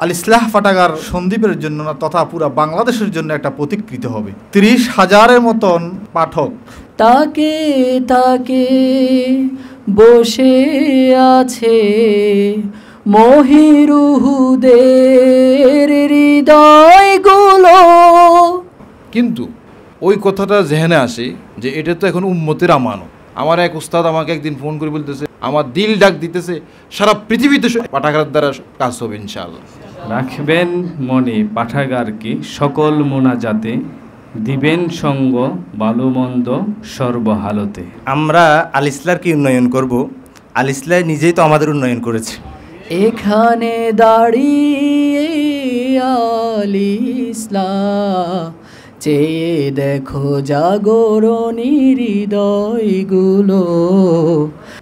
আল ইসলাহ পাঠাগার সন্দ্বীপের জন্য না তথা পুরা বাংলাদেশের জন্য একটা প্রতিকৃতি হবে। 30,000-এর মতন পাঠক তাকে তাকে বসে আছে মহিরুহুদের হৃদয়গুলো। কিন্তু ওই কথাটা জেহেনে আসে যে এটা তো এখন উম্মতের আমানত। আমার এক উস্তাদ আমাকে একদিন ফোন করে বলতেছে, আমার দিল ডাক দিতেছে সারা পৃথিবীতে পাঠাগার দ্বারা কাজ হবে ইনশাআল্লাহ। রাখবেন মনে পাঠাগারকে সকল মোনাজাতে, দিবেন সঙ্গ ভালো মন্দ সর্বহালতে। আমরা আল ইসলাহকে উন্নয়ন করব, আল ইসলাহ নিজেই তো আমাদের উন্নয়ন করেছে। এখানে দাঁড়িয়ে আল ইসলাহ চেয়ে দেখো জাগরণী হৃদয়গুলো।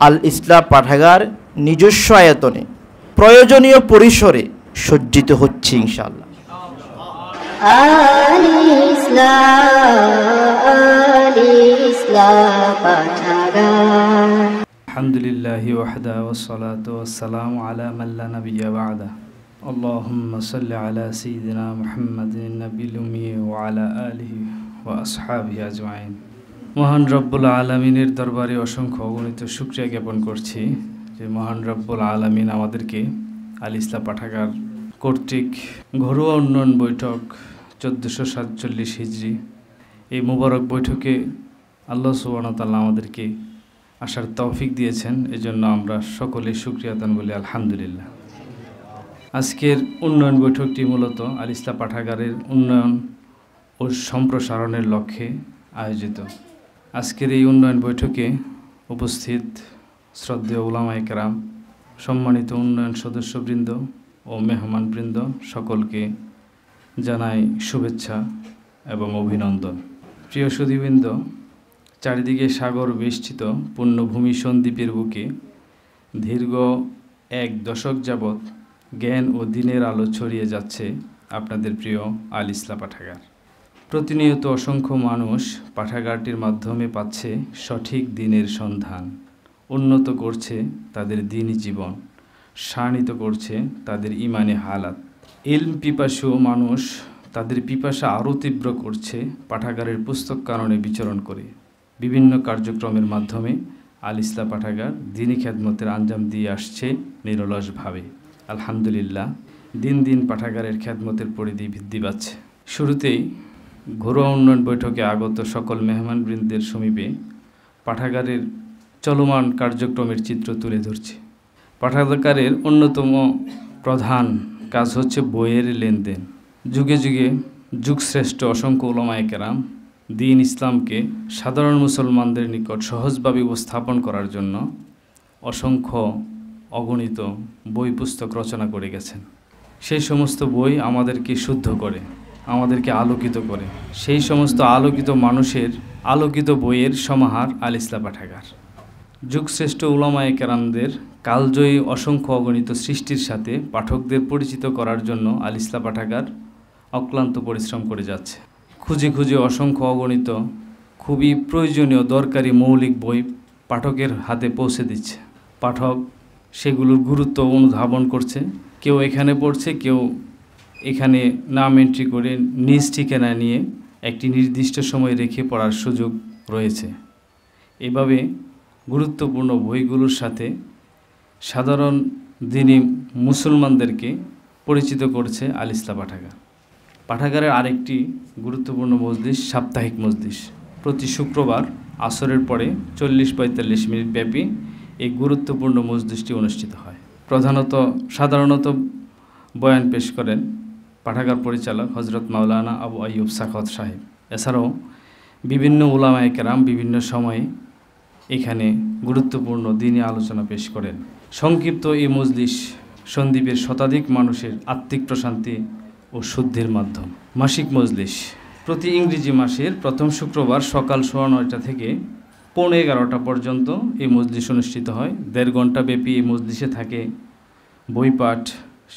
আল ইসলাহ পাঠাগার নিজস্ব আয়তনে প্রয়োজনীয় পরিসরে সজ্জিত হচ্ছে ইনশাআল্লাহ। আল ইসলাহ পাঠাগার। আলহামদুলিল্লাহি ওয়াহদা ওয়াসসালাতু ওয়াসসালামু আলা মান লা নাবিয়্যা বা'দা। আল্লাহুম্মা সাল্লি আলা সাইয়্যিদিনা মুহাম্মাদিন নাবিয়্যিল উম্মি ওয়া আলা আলিহি ওয়া আসহাবিহি আজমাইন। মহান রব্বুল আলামিনের দরবারে অসংখ্য অগণিত শুকরিয়া জ্ঞাপন করছি যে মহান রব্বুল আলামিন আমাদেরকে আল ইসলাহ পাঠাগার কর্তৃক ঘরোয়া উন্নয়ন বৈঠক 1447 হিজরি এই মুবারক বৈঠকে আল্লাহ সুবহানাহু ওয়া তাআলা আমাদেরকে আসার তৌফিক দিয়েছেন। এজন্য আমরা সকলে শুকরিয়াতান বলি আলহামদুলিল্লাহ। আজকের উন্নয়ন বৈঠকটি মূলত আল ইসলাহ পাঠাগারের উন্নয়ন ও সম্প্রসারণের লক্ষ্যে আয়োজিত। আজকের এই উন্নয়ন বৈঠকে উপস্থিত শ্রদ্ধেয় উলামায়ে কেরাম, সম্মানিত উন্নয়ন সদস্যবৃন্দ ও মেহমানবৃন্দ সকলকে জানাই শুভেচ্ছা এবং অভিনন্দন। প্রিয় সুধীবৃন্দ, চারিদিকে সাগর বেষ্টিত পুণ্যভূমি সন্দ্বীপের বুকে দীর্ঘ 1 দশক যাবৎ জ্ঞান ও দিনের আলো ছড়িয়ে যাচ্ছে আপনাদের প্রিয় আল ইসলাহ পাঠাগার। প্রতিনিয়ত অসংখ্য মানুষ পাঠাগারটির মাধ্যমে পাচ্ছে সঠিক দিনের সন্ধান, উন্নত করছে তাদের দ্বীনি জীবন, শানিত করছে তাদের ইমানি হালাত। ইলম পিপাসু মানুষ তাদের পিপাসা আরও তীব্র করছে পাঠাগারের পুস্তক কাননে বিচরণ করে। বিভিন্ন কার্যক্রমের মাধ্যমে আল ইসলাহ পাঠাগার দ্বীনি খেদমতের আঞ্জাম দিয়ে আসছে নিরলসভাবে। আলহামদুলিল্লাহ, দিন দিন পাঠাগারের খেদমতের পরিধি বৃদ্ধি পাচ্ছে। শুরুতেই ঘরোয়া উন্নয়ন বৈঠকে আগত সকল মেহমানবৃন্দের সমীপে পাঠাগারের চলমান কার্যক্রমের চিত্র তুলে ধরছে। পাঠাগারের অন্যতম প্রধান কাজ হচ্ছে বইয়ের লেনদেন। যুগে যুগে যুগশ্রেষ্ঠ অসংখ্য উলামায়ে কেরাম দ্বীন ইসলামকে সাধারণ মুসলমানদের নিকট সহজভাবে উপস্থাপন করার জন্য অসংখ্য অগণিত বই পুস্তক রচনা করে গেছেন। সেই সমস্ত বই আমাদেরকে শুদ্ধ করে, আমাদেরকে আলোকিত করে। সেই সমস্ত আলোকিত মানুষের আলোকিত বইয়ের সমাহার আল ইসলাহ পাঠাগার। যুগশ্রেষ্ঠ উলামায়ে কেরামদের কালজয়ী অসংখ্য অগণিত সৃষ্টির সাথে পাঠকদের পরিচিত করার জন্য আল ইসলাহ পাঠাগার অক্লান্ত পরিশ্রম করে যাচ্ছে। খুঁজে খুঁজে অসংখ্য অগণিত খুবই প্রয়োজনীয় দরকারি মৌলিক বই পাঠকের হাতে পৌঁছে দিচ্ছে। পাঠক সেগুলোর গুরুত্ব অনুধাবন করছে। কেউ এখানে পড়ছে, কেউ এখানে নাম এন্ট্রি করে নিজ ঠিকানা নিয়ে একটি নির্দিষ্ট সময় রেখে পড়ার সুযোগ রয়েছে। এভাবে গুরুত্বপূর্ণ বইগুলোর সাথে সাধারণ দ্বীনি মুসলমানদেরকে পরিচিত করছে আল ইসলাহ পাঠাগার। পাঠাগারের আরেকটি গুরুত্বপূর্ণ মজলিস সাপ্তাহিক মজলিস। প্রতি শুক্রবার আসরের পরে 40-45 মিনিট ব্যাপী এই গুরুত্বপূর্ণ মজলিসটি অনুষ্ঠিত হয়। সাধারণত বয়ান পেশ করেন পাঠাগার পরিচালক হজরত মাওলানা আবু আইয়ুব সাখাওয়াত সাহেব। এছাড়াও বিভিন্ন উলামায়ে কেরাম বিভিন্ন সময়ে এখানে গুরুত্বপূর্ণ দ্বীনি আলোচনা পেশ করেন। সংক্ষিপ্ত এই মজলিস সন্দ্বীপের শতাধিক মানুষের আত্মিক প্রশান্তি ও শুদ্ধির মাধ্যম। মাসিক মজলিস প্রতি ইংরেজি মাসের প্রথম শুক্রবার সকাল 9:30 থেকে 11:15 পর্যন্ত এই মজলিস অনুষ্ঠিত হয়। 1.5 ঘন্টা ব্যাপী এই মজলিসে থাকে বইপাঠ,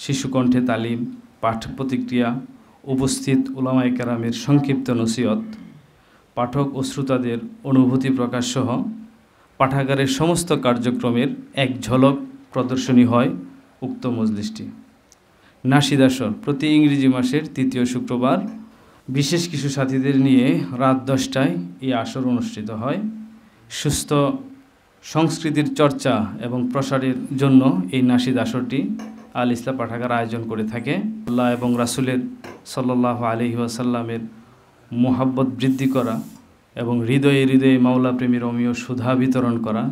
শিশুকণ্ঠে তালিম, পাঠ প্রতিক্রিয়া, উপস্থিত উলামায়ে কেরামের সংক্ষিপ্ত নসিহত, পাঠক ও শ্রোতাদের অনুভূতি প্রকাশ সহ পাঠাগারের সমস্ত কার্যক্রমের এক ঝলক প্রদর্শনী হয় উক্ত মজলিসটি। নাশিদ আসর প্রতি ইংরেজি মাসের ৩য় শুক্রবার বিশেষ কিছু সাথীদের নিয়ে রাত 10টায় এই আসর অনুষ্ঠিত হয়। সুস্থ সংস্কৃতির চর্চা এবং প্রসারের জন্য এই নাশিদ আসরটি আল ইসলাম পাঠাগার আয়োজন করে থাকে। আল্লাহ এবং রাসূলের সাল্লাল্লাহু আলাইহি ওয়াসাল্লামের মোহাব্বত বৃদ্ধি করা এবং হৃদয়ে হৃদয়ে মাওলা প্রেমীর অমীয় সুধা বিতরণ করা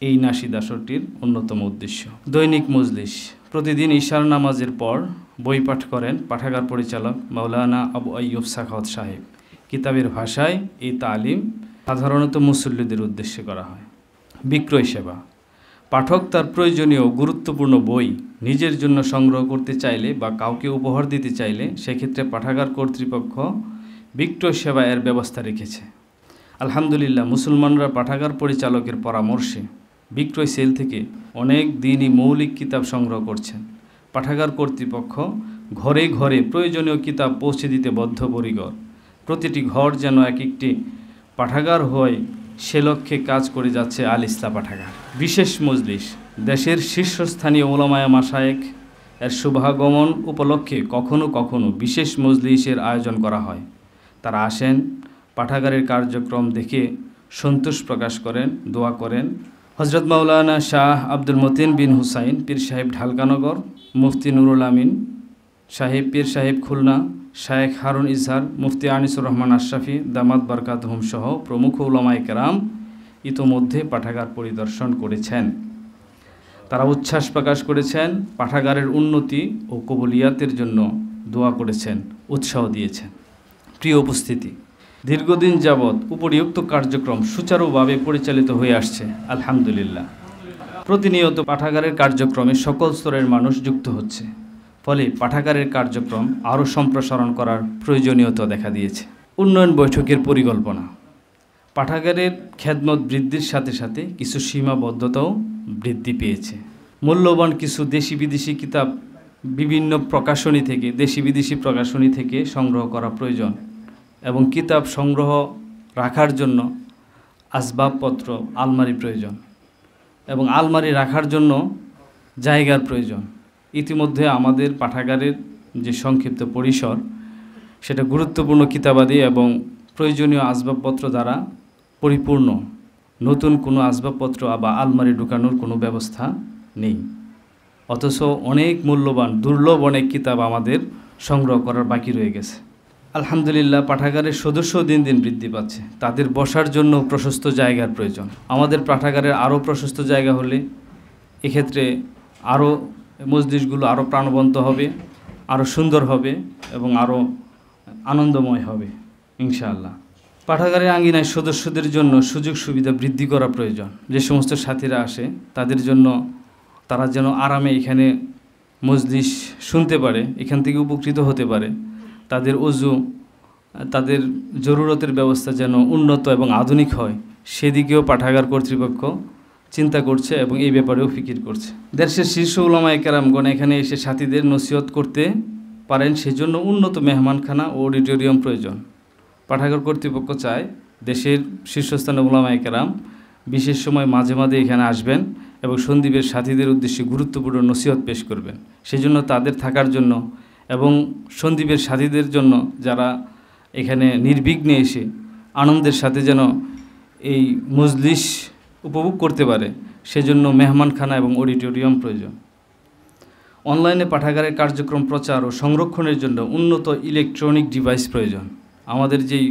এই নাশিদ আসরটির অন্যতম উদ্দেশ্য। দৈনিক মজলিস প্রতিদিন ঈশার নামাজের পর বই পাঠ করেন পাঠাগার পরিচালক মাওলানা আবু আইয়ুব সাখাওয়াত সাহেব। কিতাবের ভাষায় এই তালিম সাধারণত মুসল্লিদের উদ্দেশ্যে করা হয়। বিক্রয় সেবা পাঠক তার প্রয়োজনীয় গুরুত্বপূর্ণ বই নিজের জন্য সংগ্রহ করতে চাইলে বা কাউকে উপহার দিতে চাইলে সেক্ষেত্রে পাঠাগার কর্তৃপক্ষ বিক্রয় সেবা এর ব্যবস্থা রেখেছে। আলহামদুলিল্লাহ, মুসলমানরা পাঠাগার পরিচালকের পরামর্শে বিক্রয় সেল থেকে অনেক দিনই মৌলিক কিতাব সংগ্রহ করছেন। পাঠাগার কর্তৃপক্ষ ঘরে ঘরে প্রয়োজনীয় কিতাব পৌঁছে দিতে বদ্ধপরিকর। প্রতিটি ঘর যেন এক একটি পাঠাগার হয় সে লক্ষ্যে কাজ করে যাচ্ছে আল ইসলাম পাঠাগার। বিশেষ মজলিস দেশের শীর্ষস্থানীয় উলামায়ে মাশায়েখ এর শুভাগমন উপলক্ষে কখনো কখনো বিশেষ মজলিসের আয়োজন করা হয়। তারা আসেন, পাঠাগারের কার্যক্রম দেখে সন্তোষ প্রকাশ করেন, দোয়া করেন। হজরত মাওলানা শাহ আব্দুল মতিন বিন হুসাইন পীর সাহেব ঢালকানগর, মুফতি নুরুল আমিন সাহেব পীর সাহেব খুলনা, শায়েখ হারুন ইজহার, মুফতি আনিসুর রহমান আশরাফি দামাত বারকাতহুম সহ প্রমুখ উলামায়ে কেরাম ইতোমধ্যে পাঠাগার পরিদর্শন করেছেন। তারা উচ্ছ্বাস প্রকাশ করেছেন, পাঠাগারের উন্নতি ও কবুলিয়াতের জন্য দোয়া করেছেন, উৎসাহ দিয়েছেন। প্রিয় উপস্থিতি, দীর্ঘদিন যাবৎ উপরিউক্ত কার্যক্রম সুচারুভাবে পরিচালিত হয়ে আসছে আলহামদুলিল্লাহ। প্রতিনিয়ত পাঠাগারের কার্যক্রমে সকল স্তরের মানুষ যুক্ত হচ্ছে, ফলে পাঠাগারের কার্যক্রম আরও সম্প্রসারণ করার প্রয়োজনীয়তা দেখা দিয়েছে। উন্নয়ন বৈঠকের পরিকল্পনা পাঠাগারের খেদমত বৃদ্ধির সাথে সাথে কিছু সীমাবদ্ধতাও বৃদ্ধি পেয়েছে। মূল্যবান কিছু দেশি বিদেশি কিতাব বিভিন্ন প্রকাশনী থেকে দেশি বিদেশি প্রকাশনী থেকে সংগ্রহ করা প্রয়োজন এবং কিতাব সংগ্রহ রাখার জন্য আসবাবপত্র আলমারি প্রয়োজন এবং আলমারি রাখার জন্য জায়গার প্রয়োজন। ইতিমধ্যে আমাদের পাঠাগারের যে সংক্ষিপ্ত পরিসর সেটা গুরুত্বপূর্ণ কিতাবাদি এবং প্রয়োজনীয় আসবাবপত্র দ্বারা পরিপূর্ণ। নতুন কোনো আসবাবপত্র বা আলমারি ঢুকানোর কোনো ব্যবস্থা নেই, অথচ অনেক মূল্যবান দুর্লভ অনেক কিতাব আমাদের সংগ্রহ করার বাকি রয়ে গেছে। আলহামদুলিল্লাহ, পাঠাগারের সদস্য দিন দিন বৃদ্ধি পাচ্ছে, তাদের বসার জন্য প্রশস্ত জায়গার প্রয়োজন। আমাদের পাঠাগারের আরও প্রশস্ত জায়গা হলে এক্ষেত্রে আরও মজলিসগুলো আরও প্রাণবন্ত হবে, আরও সুন্দর হবে এবং আরও আনন্দময় হবে ইনশাআল্লাহ। পাঠাগারের আঙ্গিনায় সদস্যদের জন্য সুযোগ সুবিধা বৃদ্ধি করা প্রয়োজন। যে সমস্ত সাথীরা আসে তাদের জন্য তারা যেন আরামে এখানে মজলিস শুনতে পারে, এখান থেকে উপকৃত হতে পারে, তাদের ওযু তাদের জরুরতের ব্যবস্থা যেন উন্নত এবং আধুনিক হয় সেদিকেও পাঠাগার কর্তৃপক্ষ চিন্তা করছে এবং এই ব্যাপারেও ফিকির করছে। দেশের শীর্ষ উলামায়ে কেরামগণ এখানে এসে সাথীদের নসিহত করতে পারেন, সেজন্য উন্নত মেহমানখানা ও অডিটোরিয়াম প্রয়োজন। পাঠাগার কর্তৃপক্ষ চায় দেশের শীর্ষস্থানীয় উলামায়ে কেরাম বিশেষ সময় মাঝে মাঝে এখানে আসবেন এবং সন্দ্বীপের সাথীদের উদ্দেশ্যে গুরুত্বপূর্ণ নসিহত পেশ করবেন। সেজন্য তাদের থাকার জন্য এবং সন্দ্বীপের সাথীদের জন্য যারা এখানে নির্বিঘ্নে এসে আনন্দের সাথে যেন এই মজলিস উপভোগ করতে পারে সেজন্য মেহমানখানা এবং অডিটোরিয়াম প্রয়োজন। অনলাইনে পাঠাগারের কার্যক্রম প্রচার ও সংরক্ষণের জন্য উন্নত ইলেকট্রনিক ডিভাইস প্রয়োজন। আমাদের যেই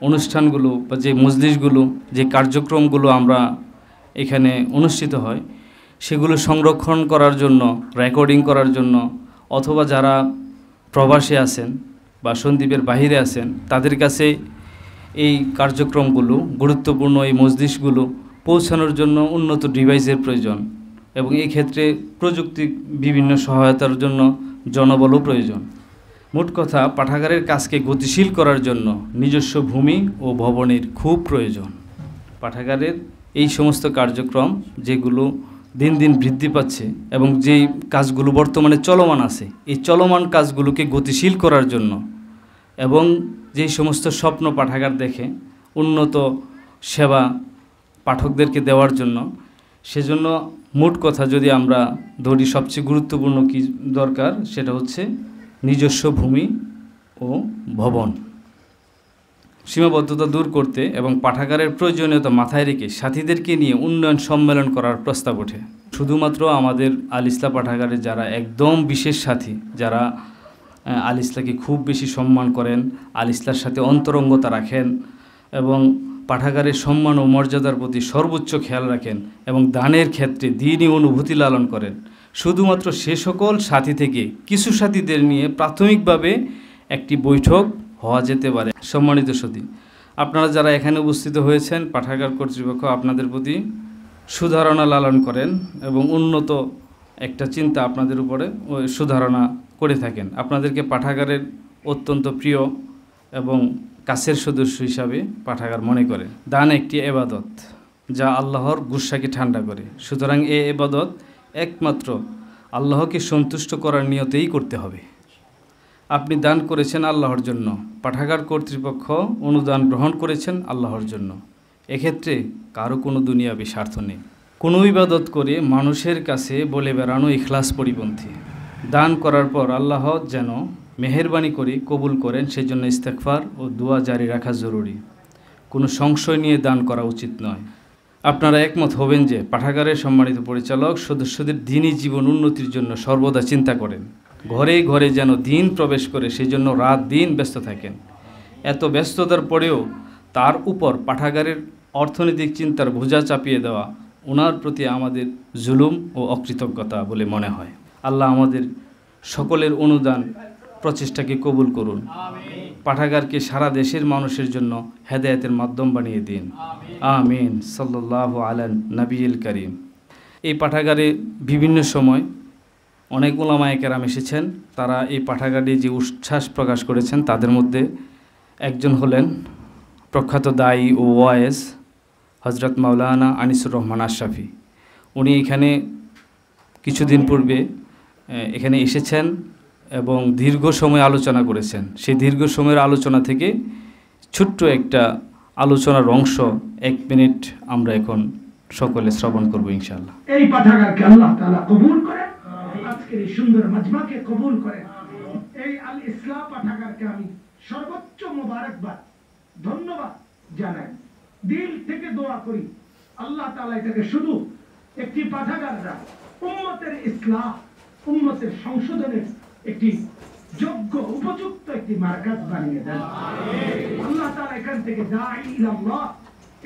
অনুষ্ঠানগুলো বা যে মজলিসগুলো যে কার্যক্রমগুলো আমরা এখানে অনুষ্ঠিত হয় সেগুলো সংরক্ষণ করার জন্য, রেকর্ডিং করার জন্য অথবা যারা প্রবাসে আছেন বা সন্দ্বীপের বাহিরে আছেন তাদের কাছে এই কার্যক্রমগুলো গুরুত্বপূর্ণ এই মজলিসগুলো পৌঁছানোর জন্য উন্নত ডিভাইসের প্রয়োজন এবং এই ক্ষেত্রে প্রযুক্তি বিভিন্ন সহায়তার জন্য জনবলও প্রয়োজন। মোট কথা, পাঠাগারের কাজকে গতিশীল করার জন্য নিজস্ব ভূমি ও ভবনের খুব প্রয়োজন। পাঠাগারের এই সমস্ত কার্যক্রম যেগুলো দিন দিন বৃদ্ধি পাচ্ছে এবং যেই কাজগুলো বর্তমানে চলমান আছে এই চলমান কাজগুলোকে গতিশীল করার জন্য এবং যেই সমস্ত স্বপ্ন পাঠাগার দেখে উন্নত সেবা পাঠকদেরকে দেওয়ার জন্য সেজন্য মোট কথা যদি আমরা ধরি, সবচেয়ে গুরুত্বপূর্ণ কি দরকার, সেটা হচ্ছে নিজস্ব ভূমি ও ভবন। সীমাবদ্ধতা দূর করতে এবং পাঠাগারের প্রয়োজনীয়তা মাথায় রেখে সাথীদেরকে নিয়ে উন্নয়ন সম্মেলন করার প্রস্তাব ওঠে। শুধুমাত্র আমাদের আল ইসলাহ পাঠাগারের যারা একদম বিশেষ সাথী, যারা আল ইসলাহকে খুব বেশি সম্মান করেন, আল ইসলাহর সাথে অন্তরঙ্গতা রাখেন এবং পাঠাগারের সম্মান ও মর্যাদার প্রতি সর্বোচ্চ খেয়াল রাখেন এবং দানের ক্ষেত্রে দ্বীনি অনুভূতি লালন করেন, শুধুমাত্র সে সকল সাথী থেকে কিছু সাথীদের নিয়ে প্রাথমিকভাবে একটি বৈঠক হওয়া যেতে পারে। সম্মানিত সাথী, আপনারা যারা এখানে উপস্থিত হয়েছেন, পাঠাগার কর্তৃপক্ষ আপনাদের প্রতি সুধারণা লালন করেন এবং উন্নত একটা চিন্তা আপনাদের উপরে সুধারণা করে থাকেন। আপনাদেরকে পাঠাগারের অত্যন্ত প্রিয় এবং কাছের সদস্য হিসাবে পাঠাগার মনে করে। দান একটি এবাদত যা আল্লাহর গুসাকে ঠান্ডা করে। সুতরাং এই এবাদত একমাত্র আল্লাহকে সন্তুষ্ট করার নিয়তেই করতে হবে। আপনি দান করেছেন আল্লাহর জন্য, পাঠাগার কর্তৃপক্ষ অনুদান গ্রহণ করেছেন আল্লাহর জন্য। এক্ষেত্রে কারো কোনো দুনিয়াবি স্বার্থ নেই। কোনো ইবাদত করে মানুষের কাছে বলে বেড়ানো ইখলাস পরিপন্থী। দান করার পর আল্লাহ যেন মেহেরবানি করে কবুল করেন, সেজন্য ইস্তেগফার ও দোয়া জারি রাখা জরুরি। কোনো সংশয় নিয়ে দান করা উচিত নয়। আপনারা একমত হবেন যে পাঠাগারের সম্মানিত পরিচালক সদস্যদের দ্বীনি জীবন উন্নতির জন্য সর্বদা চিন্তা করেন। ঘরে ঘরে যেন দ্বীন প্রবেশ করে, সেজন্য রাত দিন ব্যস্ত থাকেন। এত ব্যস্ততার পরেও তার উপর পাঠাগারের অর্থনৈতিক চিন্তার বোঝা চাপিয়ে দেওয়া ওনার প্রতি আমাদের জুলুম ও অকৃতজ্ঞতা বলে মনে হয়। আল্লাহ আমাদের সকলের অনুদান প্রচেষ্টাকে কবুল করুন। পাঠাগারকে সারা দেশের মানুষের জন্য হেদায়েতের মাধ্যম বানিয়ে দিন। আমিন। সাল্লাল্লাহু আলা নবিয়িল করিম। এই পাঠাগারে বিভিন্ন সময় অনেক উলামায়ে কেরাম এসেছেন। তারা এই পাঠাগারে যে উচ্ছ্বাস প্রকাশ করেছেন, তাদের মধ্যে একজন হলেন প্রখ্যাত দায়ী ও ওয়ায়েজ হজরত মাওলানা আনিসুর রহমান আশরাফি। উনি এখানে কিছুদিন পূর্বে এখানে এসেছেন এবং দীর্ঘ সময় আলোচনা করেছেন। সেই দীর্ঘ সময়ের আলোচনা থেকে ছোট্ট একটা আলোচনার অংশ 1 মিনিট আমরা এখন সকলে শ্রবণ করব ইনশাআল্লাহ। এই পাঠাগারকে আল্লাহ তাআলা কবুল করেন, আজকের এই সুন্দর মাজমাকে কবুল করেন। এই আল ইসলাহ পাঠাগারকে আমি সর্বোচ্চ মোবারকবাদ, ধন্যবাদ জানাই। দিল থেকে দোয়া করি আল্লাহ তাআলা এটাকে শুধু একটি পাঠাগার না, উম্মতের ইসলাহ, উম্মতের সংশোধনের একটি যোগ্য উপযুক্ত একটি মার্কাজ বানিয়ে দেন। আল্লাহ তাআলা এখান থেকে দাঈ ইলাল্লাহ,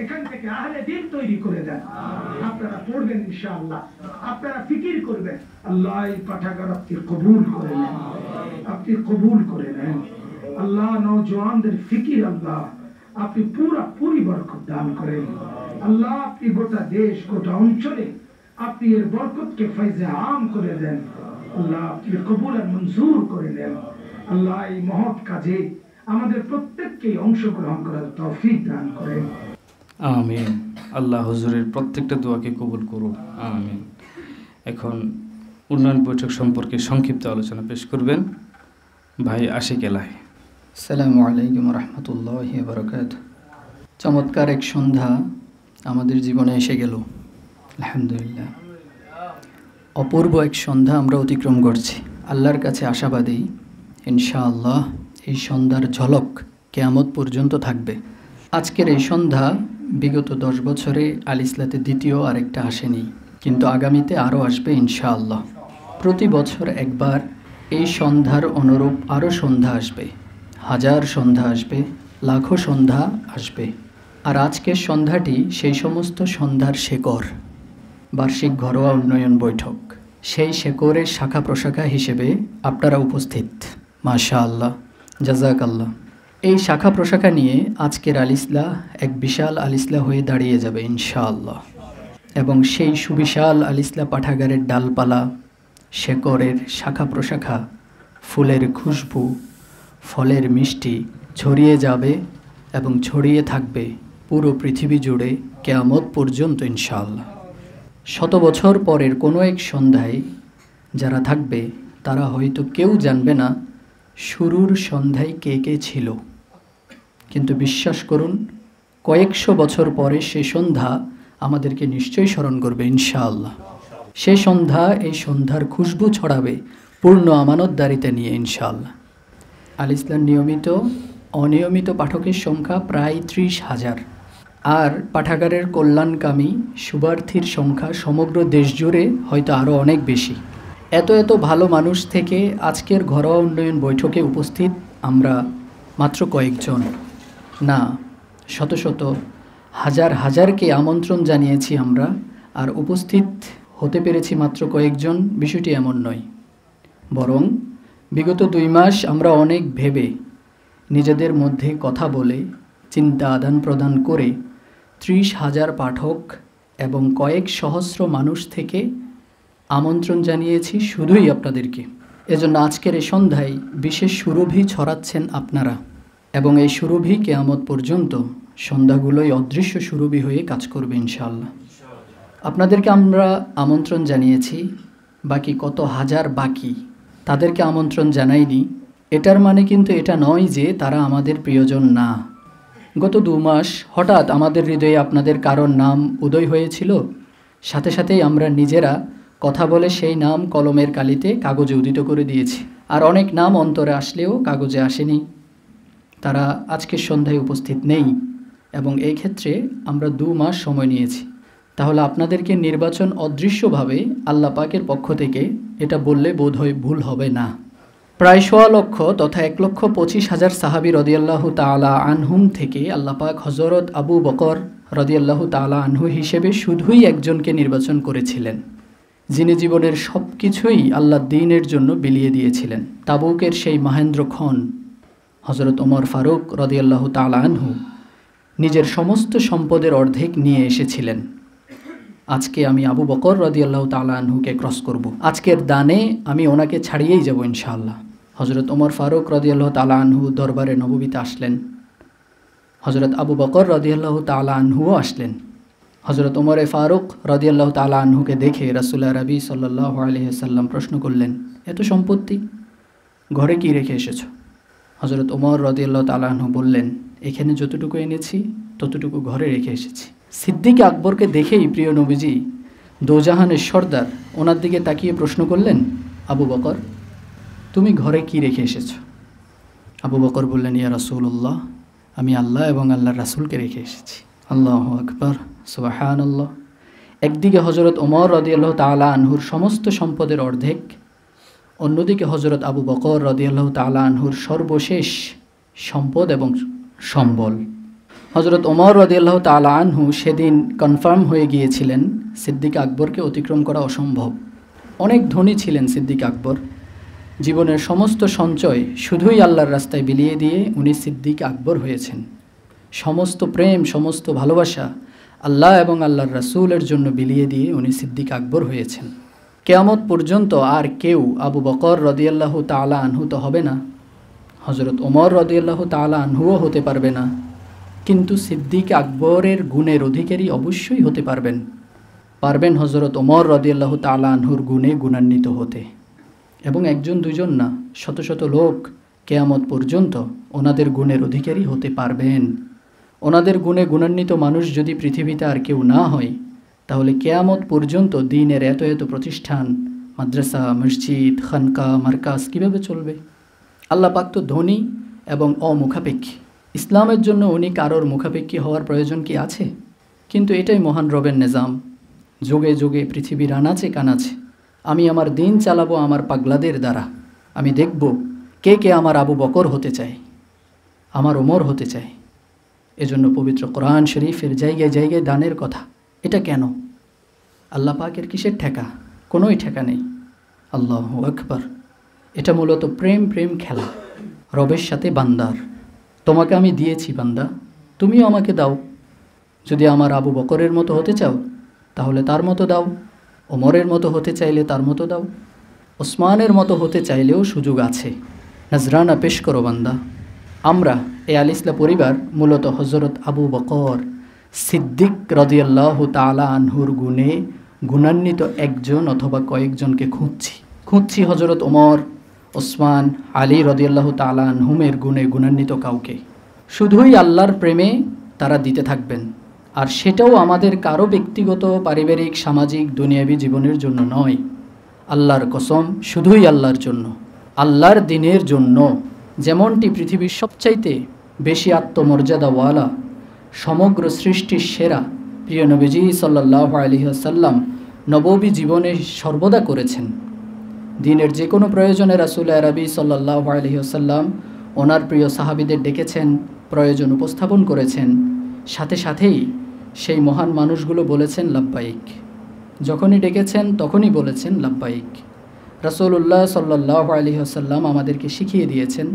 এখান থেকে আহলে দিন তৈরি করে দেন। আপনারা পড়বেন ইনশাআল্লাহ, আপনারা ফিকির করবেন। আল্লাহ এই পাঠাগার আপনি কবুল করে নেন, আপনি কবুল করে নেন। আল্লাহ নওজওয়ানদের ফিকির আল্লাহ আপনি পুরি বরকত দান করেন। আল্লাহ আপনি গোটা দেশ, গোটা অঞ্চলে আপনি এর বরকতকে ফয়জে আম করে দেন। আল্লাহ আপনি কবুল আর মঞ্জুর করে নেন। আল্লাহ এই মহৎ কাজে আমাদের প্রত্যেককে অংশগ্রহণ করার তৌফিক দান করেন। আমিন। আল্লাহ হুজুরের প্রত্যেকটা দোয়াকে কবুল করুন। আমিন। এখন উন্নয়ন বৈঠক সম্পর্কে সংক্ষিপ্ত আলোচনা পেশ করবেন ভাই আশিক এলাই। আসসালামু আলাইকুম রহমতুল্লাহি ওয়া বারাকাতুহু। চমৎকার এক সন্ধ্যা আমাদের জীবনে এসে গেল, আলহামদুলিল্লাহ। অপূর্ব এক সন্ধ্যা আমরা অতিক্রম করছি। আল্লাহর কাছে আশাবাদী ইনশাআল্লাহ এই সন্ধ্যার ঝলক কিয়ামত পর্যন্ত থাকবে। আজকের এই সন্ধ্যা বিগত 10 বছরে আল ইসলাতে দ্বিতীয় আরেকটা আসেনি, কিন্তু আগামীতে আরও আসবে ইনশাআল্লাহ। প্রতি বছর একবার এই সন্ধ্যার অনুরূপ আরও সন্ধ্যা আসবে, 1000 সন্ধ্যা আসবে, লাখো সন্ধ্যা আসবে। আর আজকের সন্ধ্যাটি সেই সমস্ত সন্ধ্যার শেকড়, বার্ষিক ঘরোয়া উন্নয়ন বৈঠক। সেই শেকড়ের শাখা প্রশাখা হিসেবে আপনারা উপস্থিত। মাশাআল্লাহ, জাযাকাল্লাহ। এই শাখা প্রশাখা নিয়ে আজকের আল ইসলাহ এক বিশাল আল ইসলাহ হয়ে দাঁড়িয়ে যাবে ইনশাআল্লাহ। এবং সেই সুবিশাল আল ইসলাহ পাঠাগারের ডালপালা, শেকড়ের শাখা প্রশাখা, ফুলের খুশবু, ফলের মিষ্টি ছড়িয়ে যাবে এবং ছড়িয়ে থাকবে পুরো পৃথিবী জুড়ে কিয়ামত পর্যন্ত ইনশাআল্লাহ। 100 বছর পরের কোনো এক সন্ধ্যায় যারা থাকবে তারা হয়তো কেউ জানবে না শুরুর সন্ধ্যায় কে কে ছিল, কিন্তু বিশ্বাস করুন কয়েকশো বছর পরে সে সন্ধ্যা আমাদেরকে নিশ্চয়ই স্মরণ করবে ইনশাআল্লাহ। সে সন্ধ্যা এই সন্ধ্যার খুশবু ছড়াবে পূর্ণ আমানতদারিতে নিয়ে ইনশাআল্লাহ। আল ইসলাম নিয়মিত অনিয়মিত পাঠকের সংখ্যা প্রায় 30,000, আর পাঠাগারের কল্যাণকামী শুভার্থীর সংখ্যা সমগ্র দেশ জুড়ে হয়তো আরও অনেক বেশি। এত ভালো মানুষ থেকে আজকের ঘরোয়া উন্নয়ন বৈঠকে উপস্থিত আমরা মাত্র কয়েকজন না, শত শত হাজারকে আমন্ত্রণ জানিয়েছি আমরা, আর উপস্থিত হতে পেরেছি মাত্র কয়েকজন। বিষয়টি এমন নয়, বরং বিগত 2 মাস আমরা অনেক ভেবে নিজেদের মধ্যে কথা বলে চিন্তা আদান প্রদান করে 30,000 পাঠক এবং কয়েক সহস্র মানুষ থেকে আমন্ত্রণ জানিয়েছি শুধুই আপনাদেরকে। এজন্য আজকের এই সন্ধ্যায় বিশেষ সুরভি ছড়াচ্ছেন আপনারা, এবং এই সুরভি কিয়ামত পর্যন্ত সন্ধ্যাগুলোই অদৃশ্য সুরভি হয়ে কাজ করবে ইনশাআল্লাহ। আপনাদেরকে আমরা আমন্ত্রণ জানিয়েছি, বাকি কত হাজার বাকি তাদেরকে আমন্ত্রণ জানাইনি। এটার মানে কিন্তু এটা নয় যে তারা আমাদের প্রিয়জন না। গত 2 মাস হঠাৎ আমাদের হৃদয়ে আপনাদের কারোর নাম উদয় হয়েছিল, সাথে সাথেই আমরা নিজেরা কথা বলে সেই নাম কলমের কালিতে কাগজে উদিত করে দিয়েছি। আর অনেক নাম অন্তরে আসলেও কাগজে আসেনি, তারা আজকের সন্ধ্যায় উপস্থিত নেই, এবং এই ক্ষেত্রে আমরা 2 মাস সময় নিয়েছি। তাহলে আপনাদেরকে নির্বাচন অদৃশ্যভাবে আল্লাহ পাকের পক্ষ থেকে, এটা বললে বোধহয় ভুল হবে না। প্রায় 1.25 লক্ষ তথা 1,25,000 সাহাবী রাদিয়াল্লাহু তাআলা আনহুম থেকে আল্লাহ পাক হযরত আবু বকর রাদিয়াল্লাহু তাআলা আনহু হিসেবে শুধুই একজনকে নির্বাচন করেছিলেন, যিনি জীবনের সব কিছুই আল্লাহর দ্বীনের জন্য বিলিয়ে দিয়েছিলেন। তাবুকের সেই মহেন্দ্র খন হযরত ওমর ফারুক রাদিয়াল্লাহু তাআলা আনহু নিজের সমস্ত সম্পদের অর্ধেক নিয়ে এসেছিলেন। আজকে আমি আবু বকর রাদিয়াল্লাহু তাআলা আনহুকে ক্রস করব, আজকের দানে আমি ওনাকে ছাড়িয়েই যাব ইনশাআল্লাহ। হযরত ওমর ফারুক রাদিয়াল্লাহু তাআলা আনহু দরবারে নববীতে আসলেন, হযরত আবু বকর রাদিয়াল্লাহু তাআলা আনহুও আসলেন। হযরত ওমরে ফারুক রাদিয়াল্লাহু তাআলা আনহুকে দেখে রাসূলুল্লাহ নবী সাল্লাল্লাহু আলাইহি ওয়াসাল্লাম প্রশ্ন করলেন, এত সম্পত্তি ঘরে কি রেখে এসেছো? হযরত ওমর রাদিয়াল্লাহু তাআলা আনহু বললেন, এখানে যতটুকু এনেছি ততটুকু ঘরে রেখে এসেছি। সিদ্দিক আকবরকে দেখেই প্রিয় নবীজি দোজাহানের সর্দার ওনার দিকে তাকিয়ে প্রশ্ন করলেন, আবু বকর তুমি ঘরে কি রেখে এসেছো? আবু বকর বললেন, ইয়া রাসূলুল্লাহ, আমি আল্লাহ এবং আল্লাহর রাসূলকে রেখে এসেছি। আল্লাহু আকবার, সুবহানাল্লাহ। একদিকে হযরত ওমর রাদিয়াল্লাহু তাআলা আনহুর সমস্ত সম্পদের অর্ধেক, অন্যদিকে হযরত আবু বকর রাদিয়াল্লাহু তাআলা আনহুর সর্বশেষ সম্পদ এবং সম্বল। হযরত ওমর রাদিয়াল্লাহু তাআলা আনহু সেদিন কনফার্ম হয়ে গিয়েছিলেন সিদ্দিক আকবরকে অতিক্রম করা অসম্ভব। অনেক ধনী ছিলেন সিদ্দিক আকবর, জীবনের সমস্ত সঞ্চয় শুধুই আল্লাহর রাস্তায় বিলিয়ে দিয়ে উনি সিদ্দিক আকবর হয়েছেন। সমস্ত প্রেম, সমস্ত ভালোবাসা আল্লাহ এবং আল্লাহর রাসূলের জন্য বিলিয়ে দিয়ে উনি সিদ্দিক আকবর হয়েছেন। কিয়ামত পর্যন্ত আর কেউ আবু বকর রাদিয়াল্লাহু তাআলা আনহু তো হবে না, হযরত ওমর রাদিয়াল্লাহু তাআলা আনহুও হতে পারবে না, কিন্তু সিদ্দিক আকবরের গুণের অধিকারী অবশ্যই হতে পারবেন হযরত ওমর রাদিয়াল্লাহু তাআলা আনহুর গুণে গুণান্বিত হতে। এবং একজন দুজন না, শত শত লোক কিয়ামত পর্যন্ত ওনাদের গুণের অধিকারী হতে পারবেন। ওনাদের গুণে গুণান্বিত মানুষ যদি পৃথিবীতে আর কেউ না হয়, তাহলে কিয়ামত পর্যন্ত দ্বীনের এত প্রতিষ্ঠান, মাদ্রাসা, মসজিদ, খানকা, মার্কাজ কীভাবে চলবে? আল্লাহ পাক তো ধনী এবং অমুখাপেক্ষী। ইসলামের জন্য উনি কারোর মুখাপেক্ষী হওয়ার প্রয়োজন কি আছে? কিন্তু এটাই মহান রবের নিজাম। যুগে যুগে পৃথিবীর আনাচে কানাচে আমি আমার দিন চালাবো আমার পাগলাদের দ্বারা। আমি দেখব কে কে আমার আবু বকর হতে চায়, আমার ওমর হতে চায়। এজন্য পবিত্র কোরআন শরীফের জায়গায় জায়গায় দানের কথা। এটা কেন? আল্লাহ পাকের কিসের ঠেকা? কোনোই ঠেকা নেই। আল্লাহু আকবার। এটা মূলত প্রেম খেলা রবের সাথে বান্দার। তোমাকে আমি দিয়েছি বান্দা, তুমিও আমাকে দাও। যদি আমার আবু বকরের মতো হতে চাও তাহলে তার মতো দাও, ওমরের মতো হতে চাইলে তার মতো দাও, ওসমানের মতো হতে চাইলেও সুযোগ আছে। নজরানা পেশ করো বান্দা। আমরা এই আল ইসলাম পরিবার মূলত হযরত আবু বকর সিদ্দিক রাদিয়াল্লাহু তাআলা আনহুর গুণে গুণান্বিত একজন অথবা কয়েকজনকে খুঁজছি হযরত ওমর, ওসমান, আলী রাদিয়াল্লাহু তাআলা আনহুমের গুণে গুণান্বিত কাউকে। শুধুই আল্লাহর প্রেমে তারা দিতে থাকবেন, আর সেটাও আমাদের কারো ব্যক্তিগত, পারিবারিক, সামাজিক, দুনিয়াবী জীবনের জন্য নয়। আল্লাহর কসম, শুধুই আল্লাহর জন্য, আল্লাহর দিনের জন্য। যেমনটি পৃথিবীর সবচাইতে বেশি আত্মমর্যাদাওয়ালা, সমগ্র সৃষ্টির সেরা প্রিয় নবীজি সাল্লাল্লাহু আলাইহি ওয়াসাল্লাম নববী জীবনে সর্বদা করেছেন। দিনের যে কোনো প্রয়োজনে রাসূল আরবি সাল্লাল্লাহু আলাইহি ওয়াসাল্লাম ওনার প্রিয় সাহাবীদের ডেকেছেন, প্রয়োজন উপস্থাপন করেছেন, সাথে সাথেই সেই মহান মানুষগুলো বলেছেন লাব্বাইক। যখনই ডেকেছেন তখনই বলেছেন লাব্বাইক। রাসূলুল্লাহ সাল্লাল্লাহু আলাইহি ওয়াসাল্লাম আমাদেরকে শিখিয়ে দিয়েছেন,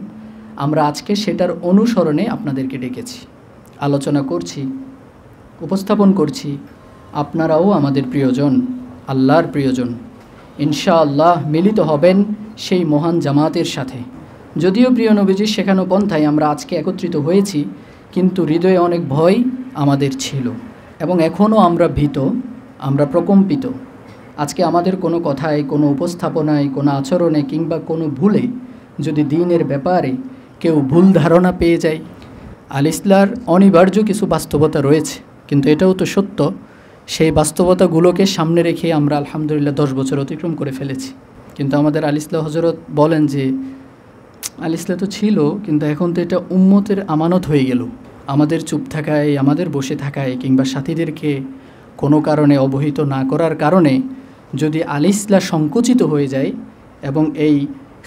আমরা আজকে সেটার অনুসরণে আপনাদেরকে ডেকেছি, আলোচনা করছি, উপস্থাপন করছি। আপনারাও আমাদের প্রিয়জন, আল্লাহর প্রিয়জন। ইনশাআল্লাহ মিলিত হবেন সেই মহান জামাতের সাথে। যদিও প্রিয় নবীজির শেখানো পন্থায় আমরা আজকে একত্রিত হয়েছি, কিন্তু হৃদয়ে অনেক ভয় আমাদের ছিল এবং এখনও আমরা ভীত, আমরা প্রকম্পিত। আজকে আমাদের কোনো কথায়, কোনো উপস্থাপনায়, কোনো আচরণে কিংবা কোনো ভুলে যদি দ্বীনের ব্যাপারে কেউ ভুল ধারণা পেয়ে যায়। আল ইসলার অনিবার্য কিছু বাস্তবতা রয়েছে, কিন্তু এটাও তো সত্য, সেই বাস্তবতাগুলোকে সামনে রেখে আমরা আলহামদুলিল্লাহ 10 বছর অতিক্রম করে ফেলেছি। কিন্তু আমাদের আল ইসলাহ হজরত বলেন যে আল ইসলাহ তো ছিল, কিন্তু এখন তো এটা উম্মতের আমানত হয়ে গেল। আমাদের চুপ থাকায়, আমাদের বসে থাকায় কিংবা সাথীদেরকে কোনো কারণে অবহিত না করার কারণে যদি আল ইসলাহ সংকুচিত হয়ে যায় এবং এই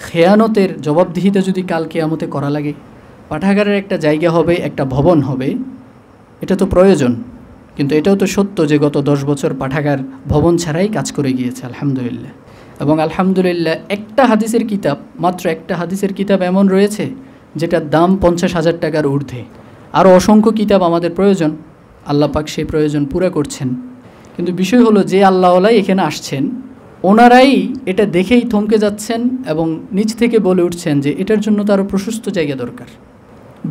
খেয়ানতের জবাবদিহিতা যদি কাল কিয়ামতে করা লাগে, পাঠাগারের একটা জায়গা হবে, একটা ভবন হবে, এটা তো প্রয়োজন। কিন্তু এটাও তো সত্য যে গত 10 বছর পাঠাগার ভবন ছাড়াই কাজ করে গিয়েছে আলহামদুলিল্লাহ। এবং আলহামদুলিল্লাহ একটা হাদিসের কিতাব, মাত্র একটা হাদিসের কিতাব এমন রয়েছে যেটার দাম 50,000 টাকার ঊর্ধ্বে। আরও অসংখ্য কিতাব আমাদের প্রয়োজন, আল্লাহ পাক সেই প্রয়োজন পুরা করছেন। কিন্তু বিষয় হলো যে আল্লাহওয়ালাই এখানে আসছেন, ওনারাই এটা দেখেই থমকে যাচ্ছেন এবং নিজ থেকে বলে উঠছেন যে এটার জন্য তো আরও প্রশস্ত জায়গা দরকার,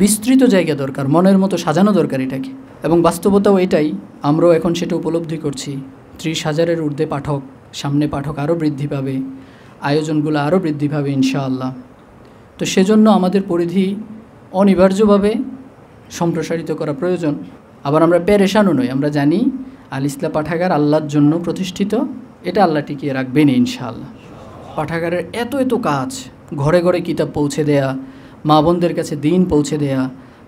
বিস্তৃত জায়গা দরকার, মনের মতো সাজানো দরকার এটাকে। এবং বাস্তবতাও এটাই, আমরাও এখন সেটা উপলব্ধি করছি। 30,000-এর ঊর্ধ্বে পাঠক, সামনে পাঠক আরও বৃদ্ধি পাবে, আয়োজনগুলো আরও বৃদ্ধি পাবে ইনশাআল্লাহ। তো সেজন্য আমাদের পরিধি অনিবার্যভাবে সম্প্রসারিত করা প্রয়োজন। আবার আমরা পেরেশানও নই, আমরা জানি আল ইসলাহ পাঠাগার আল্লাহর জন্য প্রতিষ্ঠিত, এটা আল্লাহ টিকিয়ে রাখবেন ইনশাআল্লাহ। পাঠাগারের এত এত কাজ, ঘরে ঘরে কিতাব পৌঁছে দেয়া, মা বোনদের কাছে দিন পৌঁছে দেয়া,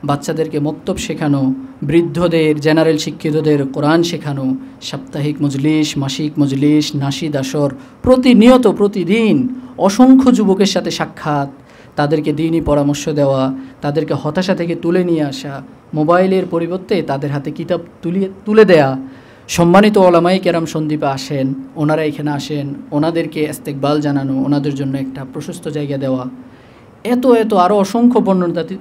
বাচ্চাদেরকে মক্তব শেখানো, বৃদ্ধদের, জেনারেল শিক্ষিতদের কোরআন শেখানো, সাপ্তাহিক মজলিস, মাসিক মজলিস, নাশিদ আসর, প্রতিনিয়ত প্রতিদিন অসংখ্য যুবকের সাথে সাক্ষাৎ, তাদেরকে দিনই পরামর্শ দেওয়া, তাদেরকে হতাশা থেকে তুলে নিয়ে আসা, মোবাইলের পরিবর্তে তাদের হাতে কিতাব তুলে দেয়া। সম্মানিত ওলামায়ে কেরাম সন্দীপে আসেন, ওনারা এখানে আসেন, ওনাদেরকে ইস্তেকবাল জানানো, ওনাদের জন্য একটা প্রশস্ত জায়গা দেওয়া, এত এত আরও অসংখ্য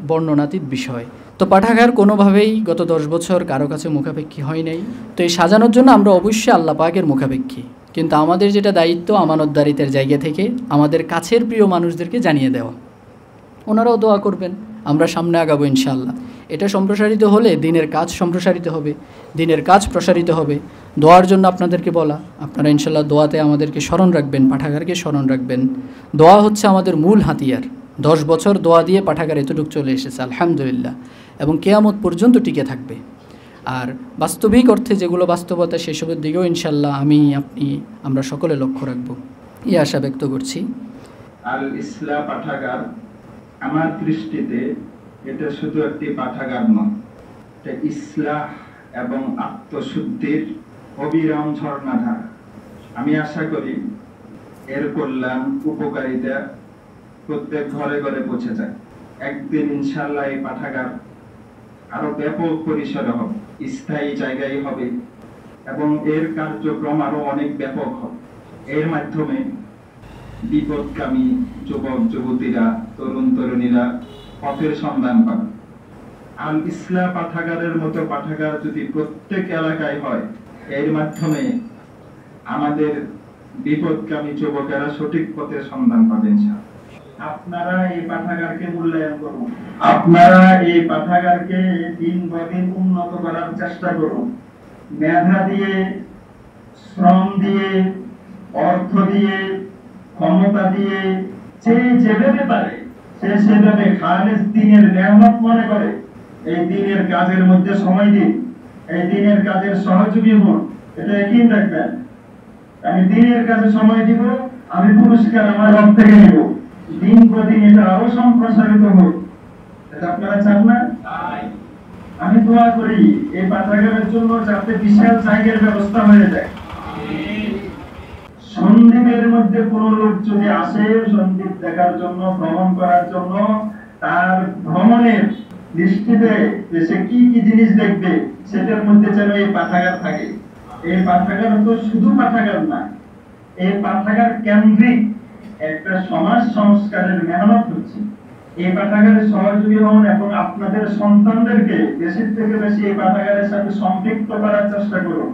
বর্ণনাতীত বিষয়। তো পাঠাগার কোনোভাবেই গত 10 বছর কারো কাছে মুখাপেক্ষী হয় নাই। তো এই সাজানোর জন্য আমরা অবশ্যই আল্লাহ পাকের মুখাপেক্ষী, কিন্তু আমাদের যেটা দায়িত্ব আমানতদারিতার জায়গা থেকে আমাদের কাছের প্রিয় মানুষদেরকে জানিয়ে দেওয়া। ওনারাও দোয়া করবেন, আমরা সামনে আগাবো ইনশাআল্লাহ। এটা সম্প্রসারিত হলে দিনের কাজ সম্প্রসারিত হবে, দিনের কাজ প্রসারিত হবে। দোয়ার জন্য আপনাদেরকে বলা, আপনারা ইনশাআল্লাহ দোয়াতে আমাদেরকে স্মরণ রাখবেন, পাঠাগারকে স্মরণ রাখবেন। দোয়া হচ্ছে আমাদের মূল হাতিয়ার। 10 বছর দোয়া দিয়ে পাঠাগার এতটুকু চলে এসেছে আলহামদুলিল্লাহ, এবং কিয়ামত পর্যন্ত টিকে থাকবে। আর বাস্তবিক অর্থে যেগুলো বাস্তবতা, সেসবের দিকেও ইনশাআল্লাহ আমি, আপনি, আমরা সকলে লক্ষ্য রাখবো, এই আশা ব্যক্ত করছি। আল ইসলাহ পাঠাগার আমার দৃষ্টিতে এটা শুধু একটি পাঠাগার নয়, এটা ইসলাহ এবং আত্মশুদ্ধির অবিরাম ঝর্ণাধারা। আমি আশা করি এর কল্যাণ, উপকারিতা প্রত্যেক ঘরে ঘরে পৌঁছে যায়। একদিন ইনশাআল্লাহ এই পাঠাগার আরো ব্যাপক পরিসরে হবে, স্থায়ী জায়গায় হবে এবং এর কার্যক্রম আরো অনেক ব্যাপক হবে। এর মাধ্যমে বিপদগামী যুবক যুবতীরা, তরুণ তরুণীরা পথের সন্ধান পাবে। আল ইসলাহ পাঠাগারের মতো পাঠাগার যদি প্রত্যেক এলাকায় হয়, এর মাধ্যমে আমাদের বিপদগামী যুবকেরা সঠিক পথের সন্ধান পাবেন। আপনারা এই পাঠাগারকে মূল্যায়ন করুন, আপনারা এই পাঠাগারকে দিন দিন উন্নত করার চেষ্টা করুন। মেধা দিয়ে, শ্রম দিয়ে, অর্থ দিয়ে, ক্ষমতা দিয়ে, যে যেভাবে পারে সে সেভাবে খালেস দ্বীনের নেয়ামত মনে করে এই দ্বীনের কাজের মধ্যে সময় দিন এই দিনের কাজের সহযোগী হন, এটা একই রাখবেন। আমি দিনের কাজে সময় দিব, আমি পুরস্কার আমার রব থেকে নিব। দিন প্রতিদিন এটা আরো সম্প্রসারিত হোক, এটা আপনারা চান না? আমি দোয়া করি এই পাঠাগারের জন্য যাতে বিশাল জায়গার ব্যবস্থা হয়ে যায়। সন্দ্বীপের মধ্যে কোন লোক যদি আসে সন্দ্বীপ দেখার জন্য, ভ্রমণ করার জন্য, তার ভ্রমণের দৃষ্টিতে সে কি কি জিনিস দেখবে সেটার মধ্যে যেন এই পাঠাগার থাকে। এই পাঠাগার তো শুধু পাঠাগার না, এই পাঠাগার কেন্দ্রিক একটা সমাজ সংস্কারের মেহনত হচ্ছে। এই পাঠাগারের সহযোগী হন এবং আপনাদের সন্তানদেরকে বেশি থেকে বেশি এই পাঠাগারের সাথে সম্পৃক্ত করার চেষ্টা করুন।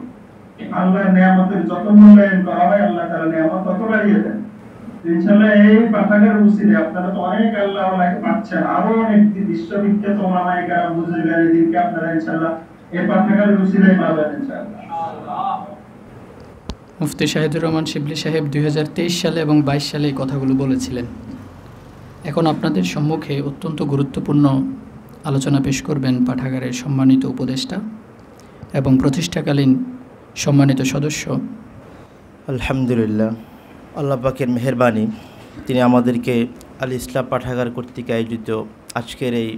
আল্লাহর নিয়ামতের যত মূল্যায়ন করা হয় আল্লাহ তাআলা নিয়ামত তত বাড়িয়ে দেন। ইনশাআল্লাহ এই পাঠাগারের উসিলে আপনারা তো অনেক আল্লাহওয়ালাকে পাচ্ছেন, আরো অনেক বিশ্ববিখ্যাত ওলামায়ে কেরাম বুজুর্গানে দিনকে আপনারা ইনশাআল্লাহ এই পাঠাগারের উসিলে পাবেন ইনশাআল্লাহ। মুফতি শাহিদুর রহমান শিবলি সাহেব 2023 সালে এবং 22 সালে এই কথাগুলো বলেছিলেন। এখন আপনাদের সম্মুখে অত্যন্ত গুরুত্বপূর্ণ আলোচনা পেশ করবেন পাঠাগারের সম্মানিত উপদেষ্টা এবং প্রতিষ্ঠাকালীন সম্মানিত সদস্য। আলহামদুলিল্লাহ, আল্লাহ পাকের মেহেরবানি, তিনি আমাদেরকে আল ইসলাম পাঠাগার কর্তৃক আয়োজিত আজকের এই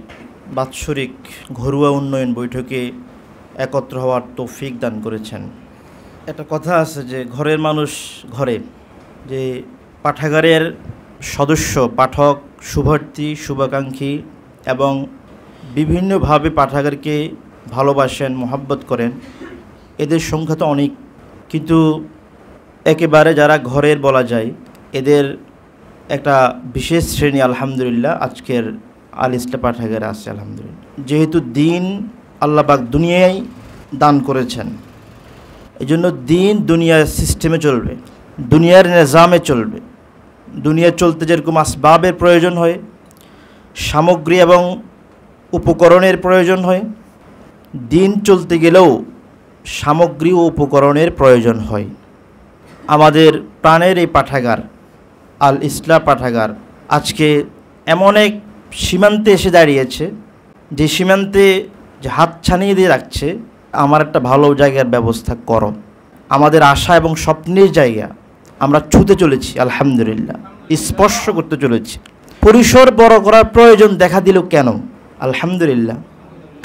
বাৎসরিক ঘরোয়া উন্নয়ন বৈঠকে একত্র হওয়ার তৌফিক দান করেছেন। একটা কথা আছে যে ঘরের মানুষ ঘরে, যে পাঠাগারের সদস্য, পাঠক, শুভার্থী, শুভাকাঙ্ক্ষী এবং বিভিন্নভাবে পাঠাগারকে ভালোবাসেন, মহব্বত করেন, এদের সংখ্যা তো অনেক, কিন্তু একেবারে যারা ঘরের বলা যায় এদের একটা বিশেষ শ্রেণী আলহামদুলিল্লাহ আজকের আল ইসলাম পাঠাগারে আছে। আলহামদুলিল্লাহ, যেহেতু দিন আল্লাহ পাক দুনিয়ায় দান করেছেন, এই জন্য দিন দুনিয়ার সিস্টেমে চলবে, দুনিয়ার নিজামে চলবে। দুনিয়া চলতে যেরকম আসবাবের প্রয়োজন হয়, সামগ্রী এবং উপকরণের প্রয়োজন হয়, দিন চলতে গেলেও সামগ্রী ও উপকরণের প্রয়োজন হয়। আমাদের প্রাণের এই পাঠাগার আল ইসলাম পাঠাগার আজকে এমন এক সীমান্তে এসে দাঁড়িয়েছে, যে সীমান্তে যে হাত ছানিয়ে দিয়ে রাখছে, আমার একটা ভালো জায়গার ব্যবস্থা করো। আমাদের আশা এবং স্বপ্নের জায়গা আমরা ছুঁতে চলেছি, আলহামদুলিল্লাহ স্পর্শ করতে চলেছি। পরিসর বড় করার প্রয়োজন দেখা দিল কেন? আলহামদুলিল্লাহ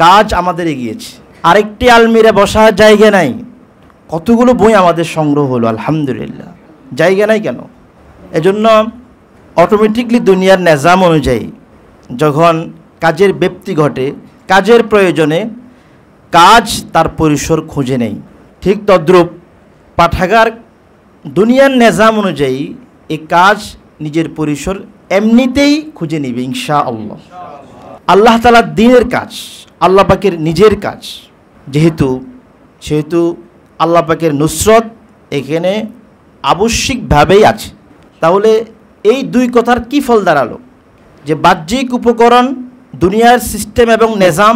কাজ আমাদের এগিয়েছে। আরেকটি আলমিরা বসার জায়গা নাই, কতগুলো বই আমাদের সংগ্রহ হলো, আলহামদুলিল্লাহ জায়গা নাই কেন? এজন্য অটোমেটিকলি দুনিয়ার নিজাম অনুযায়ী যখন কাজের ব্যাপ্তি ঘটে, কাজের প্রয়োজনে কাজ তার পরিসর খুঁজে নেই, ঠিক তদ্রূপ পাঠাগার দুনিয়ার নিজাম অনুযায়ী এই কাজ নিজের পরিসর এমনিতেই খুঁজে নেবে ইনশাআল্লাহ। আল্লাহ তাআলার দ্বীনের কাজ, আল্লাহ পাকের নিজের কাজ, সেহেতু আল্লাহ পাকের নুসরত এখানে আবশ্যিকভাবেই আছে। তাহলে এই দুই কথার কি ফল দাঁড়ালো? যে বাহ্যিক উপকরণ, দুনিয়ার সিস্টেম এবং নিজাম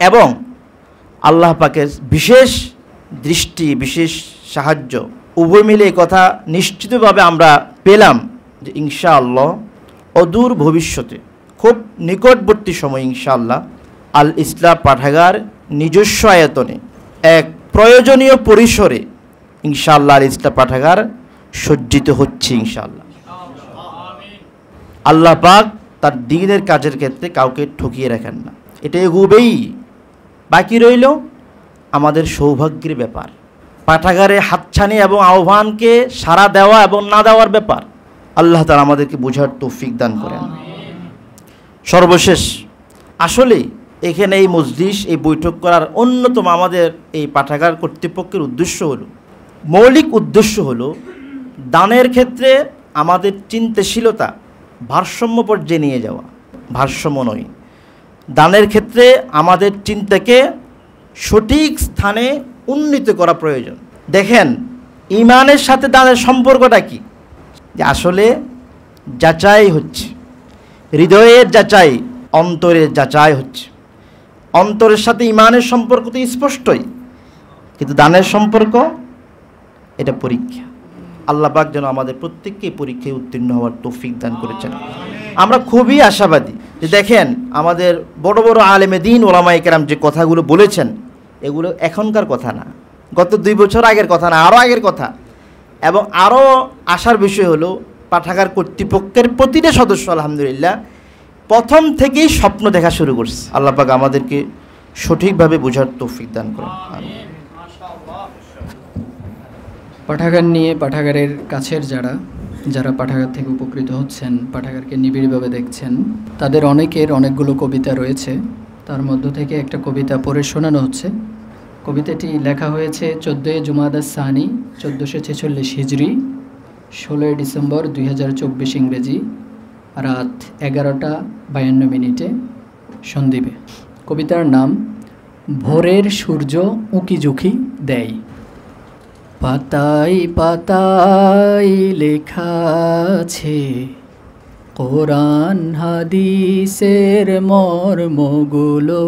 এবং আল্লাহ পাকের বিশেষ দৃষ্টি, বিশেষ সাহায্য, উভয় মিলে এই কথা নিশ্চিতভাবে আমরা পেলাম যে ইনশাআল্লাহ অদূর ভবিষ্যতে, খুব নিকটবর্তী সময় ইনশাআল্লাহ আল ইসলাম পাঠাগার নিজস্ব আয়তনে এক প্রয়োজনীয় পরিসরে ইনশাআল্লাহ আল ইসলাম পাঠাগার সজ্জিত হচ্ছে ইনশাআল্লাহ। আল্লাহ পাক তার দ্বীনের কাজের ক্ষেত্রে কাউকে ঠকিয়ে রাখেন না, এটা এগোবেই। বাকি রইল আমাদের সৌভাগ্যের ব্যাপার, পাঠাগারে হাতছানি এবং আহ্বানকে সাড়া দেওয়া এবং না দেওয়ার ব্যাপার। আল্লাহ তাআলা আমাদেরকে বোঝার তৌফিক দান করেন। সর্বশেষ, আসলে এখানে এই মজলিস, এই বৈঠক করার অন্যতম আমাদের এই পাঠাগার কর্তৃপক্ষের উদ্দেশ্য হলো, মৌলিক উদ্দেশ্য হলো দানের ক্ষেত্রে আমাদের চিন্তাশীলতা ভারসাম্য পর্যায়ে নিয়ে যাওয়া। ভারসাম্য নয়, দানের ক্ষেত্রে আমাদের চিন্তাকে সঠিক স্থানে উন্নীত করা প্রয়োজন। দেখেন ঈমানের সাথে দানের সম্পর্কটা কি? যে আসলে যাচাই হচ্ছে, হৃদয়ের যাচাই, অন্তরের যাচাই হচ্ছে। অন্তরের সাথে ঈমানের সম্পর্ক তো স্পষ্টই, কিন্তু দানের সম্পর্ক এটা পরীক্ষা। আল্লাহ পাক যেন আমাদের প্রত্যেককে পরীক্ষায় উত্তীর্ণ হওয়ার তৌফিক দান করেছেন। আমরা খুবই আশাবাদী যে দেখেন আমাদের বড় বড় আলেমে দ্বীন ওলামায়ে কেরাম যে কথাগুলো বলেছেন, এগুলো এখনকার কথা না, গত 2 বছর আগের কথা না, আরও আগের কথা। এবং আরও আসার বিষয় হলো পাঠাগার কর্তৃপক্ষের প্রতিটা সদস্য আলহামদুলিল্লাহ প্রথম থেকেই স্বপ্ন দেখা শুরু করছে। আল্লাহ পাক আমাদেরকে সঠিকভাবে বোঝার তৌফিক দান করেন। পাঠাগার নিয়ে পাঠাগারের কাছের যারা পাঠাগার থেকে উপকৃত হচ্ছেন, পাঠাগারকে নিবিড়ভাবে দেখছেন, তাদের অনেকের অনেকগুলো কবিতা রয়েছে। তার মধ্য থেকে একটা কবিতা পড়ে শোনানো হচ্ছে। কবিতাটি লেখা হয়েছে 14 জুমাদা সানি 1446 হিজরি, 16 ডিসেম্বর 2024 ইংরেজি, রাত 11:52 সন্দ্বীপে। কবিতার নাম ভোরের সূর্য উঁকিঝুঁকি দেয়। পাতায় পাতায় লেখা আছে কোরআন হাদিসের মর্মগুলো,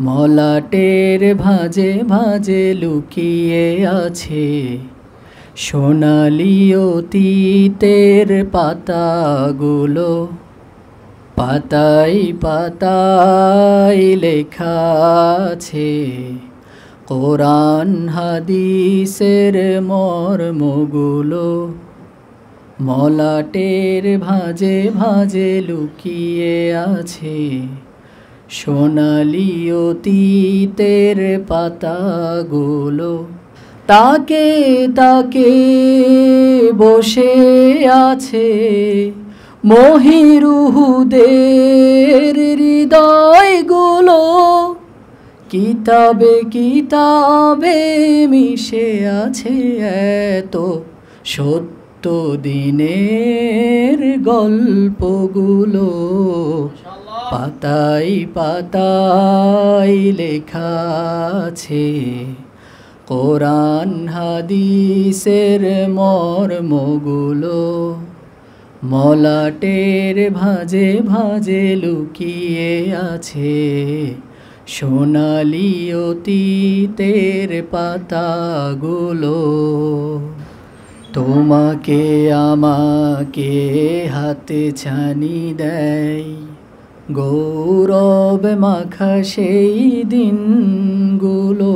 মলাটের ভাঁজে ভাঁজে লুকিয়ে আছে সোনালি অতীতের পাতাগুলো। পাতায় পাতায় লেখা আছে কোরআন হাদিসের মর্মগুলো, মলাটের ভাঁজে ভাঁজে লুকিয়ে আছে সোনালি অতীতের পাতাগুলো। তাকে তাকে বসে আছে মহিরুহুদের হৃদয়গুলো, কিতাবে কিতাবে মিশে আছে এত সত্য দিনের গল্পগুলো। পাতায় পাতায় লেখা আছে কোরআন হাদিসের মর্মগুলো, মলাটের ভাঁজে ভাঁজে লুকিয়ে আছে সোনালি অতীতের পাতাগুলো। তোমাকে আমাকে হাতে ছানি দেয় গৌরব মাখা সেই দিনগুলো,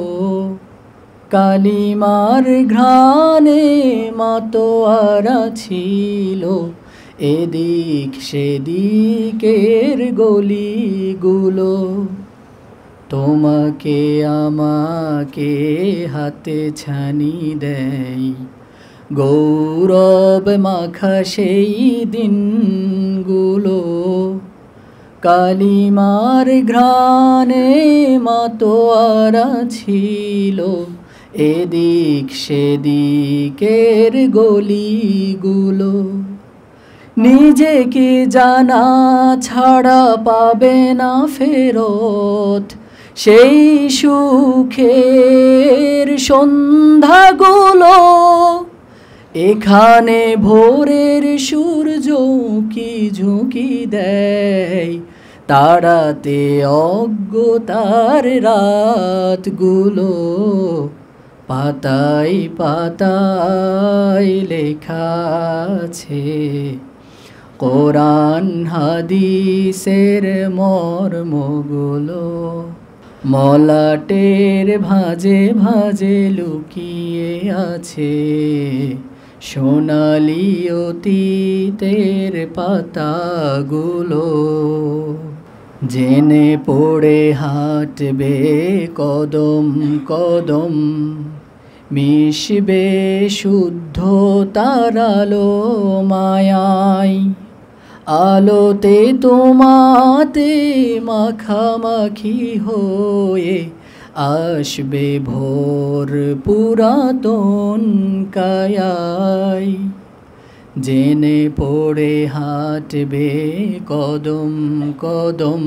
কালিমার ঘ্রাণে মাতোয়ারা ছিল এদিক সেদিকের গলিগুলো। তোমাকে আমাকে হাতে ছানি দেয় গৌরব মাখা সেই দিনগুলো, কালিমার ঘ্রাণে মাতোয়ারা ছিল এদিক সেদিকের গলিগুলো। নিজেকে জানা ছাড়া পাবে না ফেরত সেই সুখের সন্ধ্যাগুলো, এখানে ভোরের সূর্য কি ঝুঁকি দেয় তারাতে অজ্ঞতার রাতগুলো। পাতায় পাতায় লেখা আছে কোরআন হাদিসের মর্মগুলো, মলাটের ভাঁজে ভাঁজে লুকিয়ে আছে সোনালি অতীতের পাতাগুলো। জেনে পড়ে হাঁটবে কদম কদম, মিশবে শুদ্ধ তারালো মায়ায়, আলোতে তোমাতে মাখামাখি হয়ে আসবে ভোর পুরাতন কায়ায়। জেনে পড়ে হাঁটবে কদম কদম,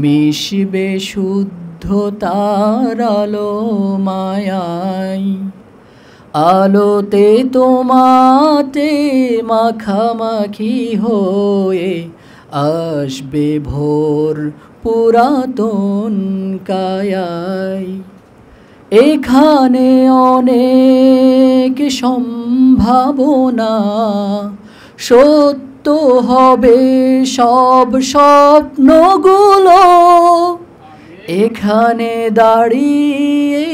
মিশবে শুদ্ধ তারালো মায়ায়, আলোতে তোমাতে মাখামাখি হয়ে আসবে ভোর পুরাতন কায়ায়। এখানে অনেক সম্ভাবনা, সত্য হবে সব স্বপ্নগুলো, এখানে দাঁড়িয়ে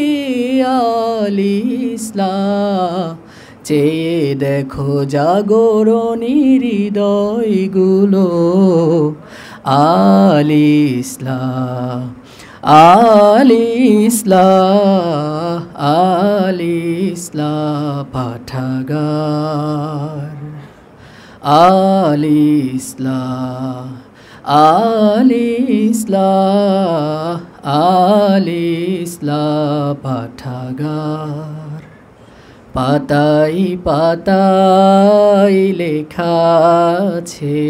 আল ইসলাম চেয়ে দেখো জাগরণী হৃদয়গুলো, আল ইসলাম আল ইসলাম আল ইসলাম পাঠাগার, আল ইসলাম আল ইসলাম আল ইসলাম পাঠাগার। পাতাই পাতাই লেখা আছে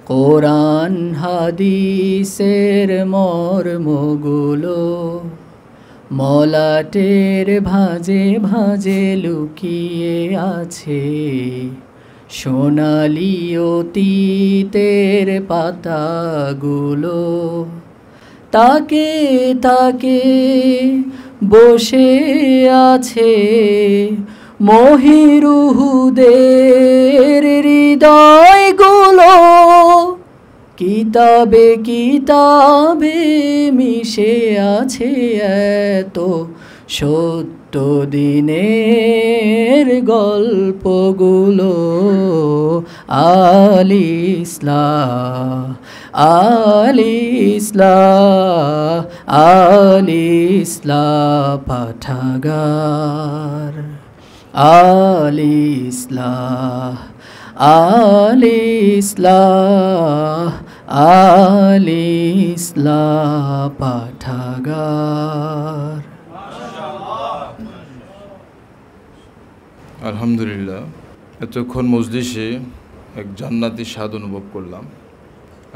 কোরআন হাদিসের মর্মগুলো, মলাটের ভাঁজে ভাঁজে লুকিয়ে আছে সোনালি অতীতের পাতাগুলো। তাকে তাকে বসে আছে মহিরুহুদের হৃদয়গুলো, কিতাবে কিতাবে মিশে আছে এত সত্য দিনের গল্পগুলো, আল ইসলাম আল ইসলাম আল ইসলাম পাঠাগার, আল ইসলাম আল ইসলাম আল ইসলাম পাঠাগার। আলহামদুলিল্লাহ, এতক্ষণ মজলিসে এক জান্নাতি স্বাদ অনুভব করলাম।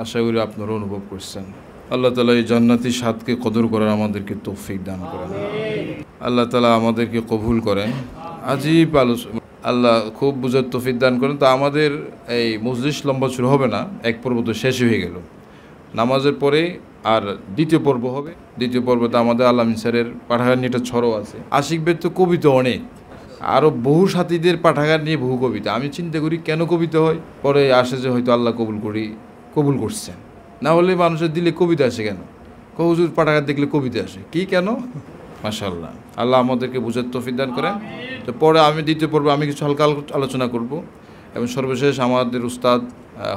আশা করি আপনারাও অনুভব করছেন। আল্লাহ তাআলা এই জান্নাতি স্বাদকে কদর করার আমাদেরকে তৌফিক দান করেন। আল্লাহ তাআলা আমাদেরকে কবুল করেন। আজীব আলোচনা, আল্লাহ খুব বুঝার তৌফিক দান করেন। তো আমাদের এই মজলিস লম্বা শুরু হবে না, এক পর্ব তো শেষ হয়ে গেল। নামাজের পরে আর দ্বিতীয় পর্ব হবে। দ্বিতীয় পর্বতে আমাদের আলামিন স্যারের পাঠাগার নিয়ে একটা ছড়ো আছে। আশিক ভাইয়ের তো কবিতা অনেক, আরও বহু সাথীদের পাঠাগার নিয়ে বহু কবিতা। আমি চিন্তা করি কেন কবিতা হয়, পরে আসে যে হয়তো আল্লাহ কবুল করছেন। না হলে মানুষের দিলে কবিতা আসে কেন? হুজুর পাঠাগার দেখলে কবিতা আসে, কি কেন? মাশাআল্লাহ, আল্লাহ আমাদেরকে বুঝার তৌফিক দান করেন। তো পরে আমি দ্বিতীয় পর্বে আমি কিছু হালকা আলোচনা করব। এবং সর্বশেষ আমাদের উস্তাদ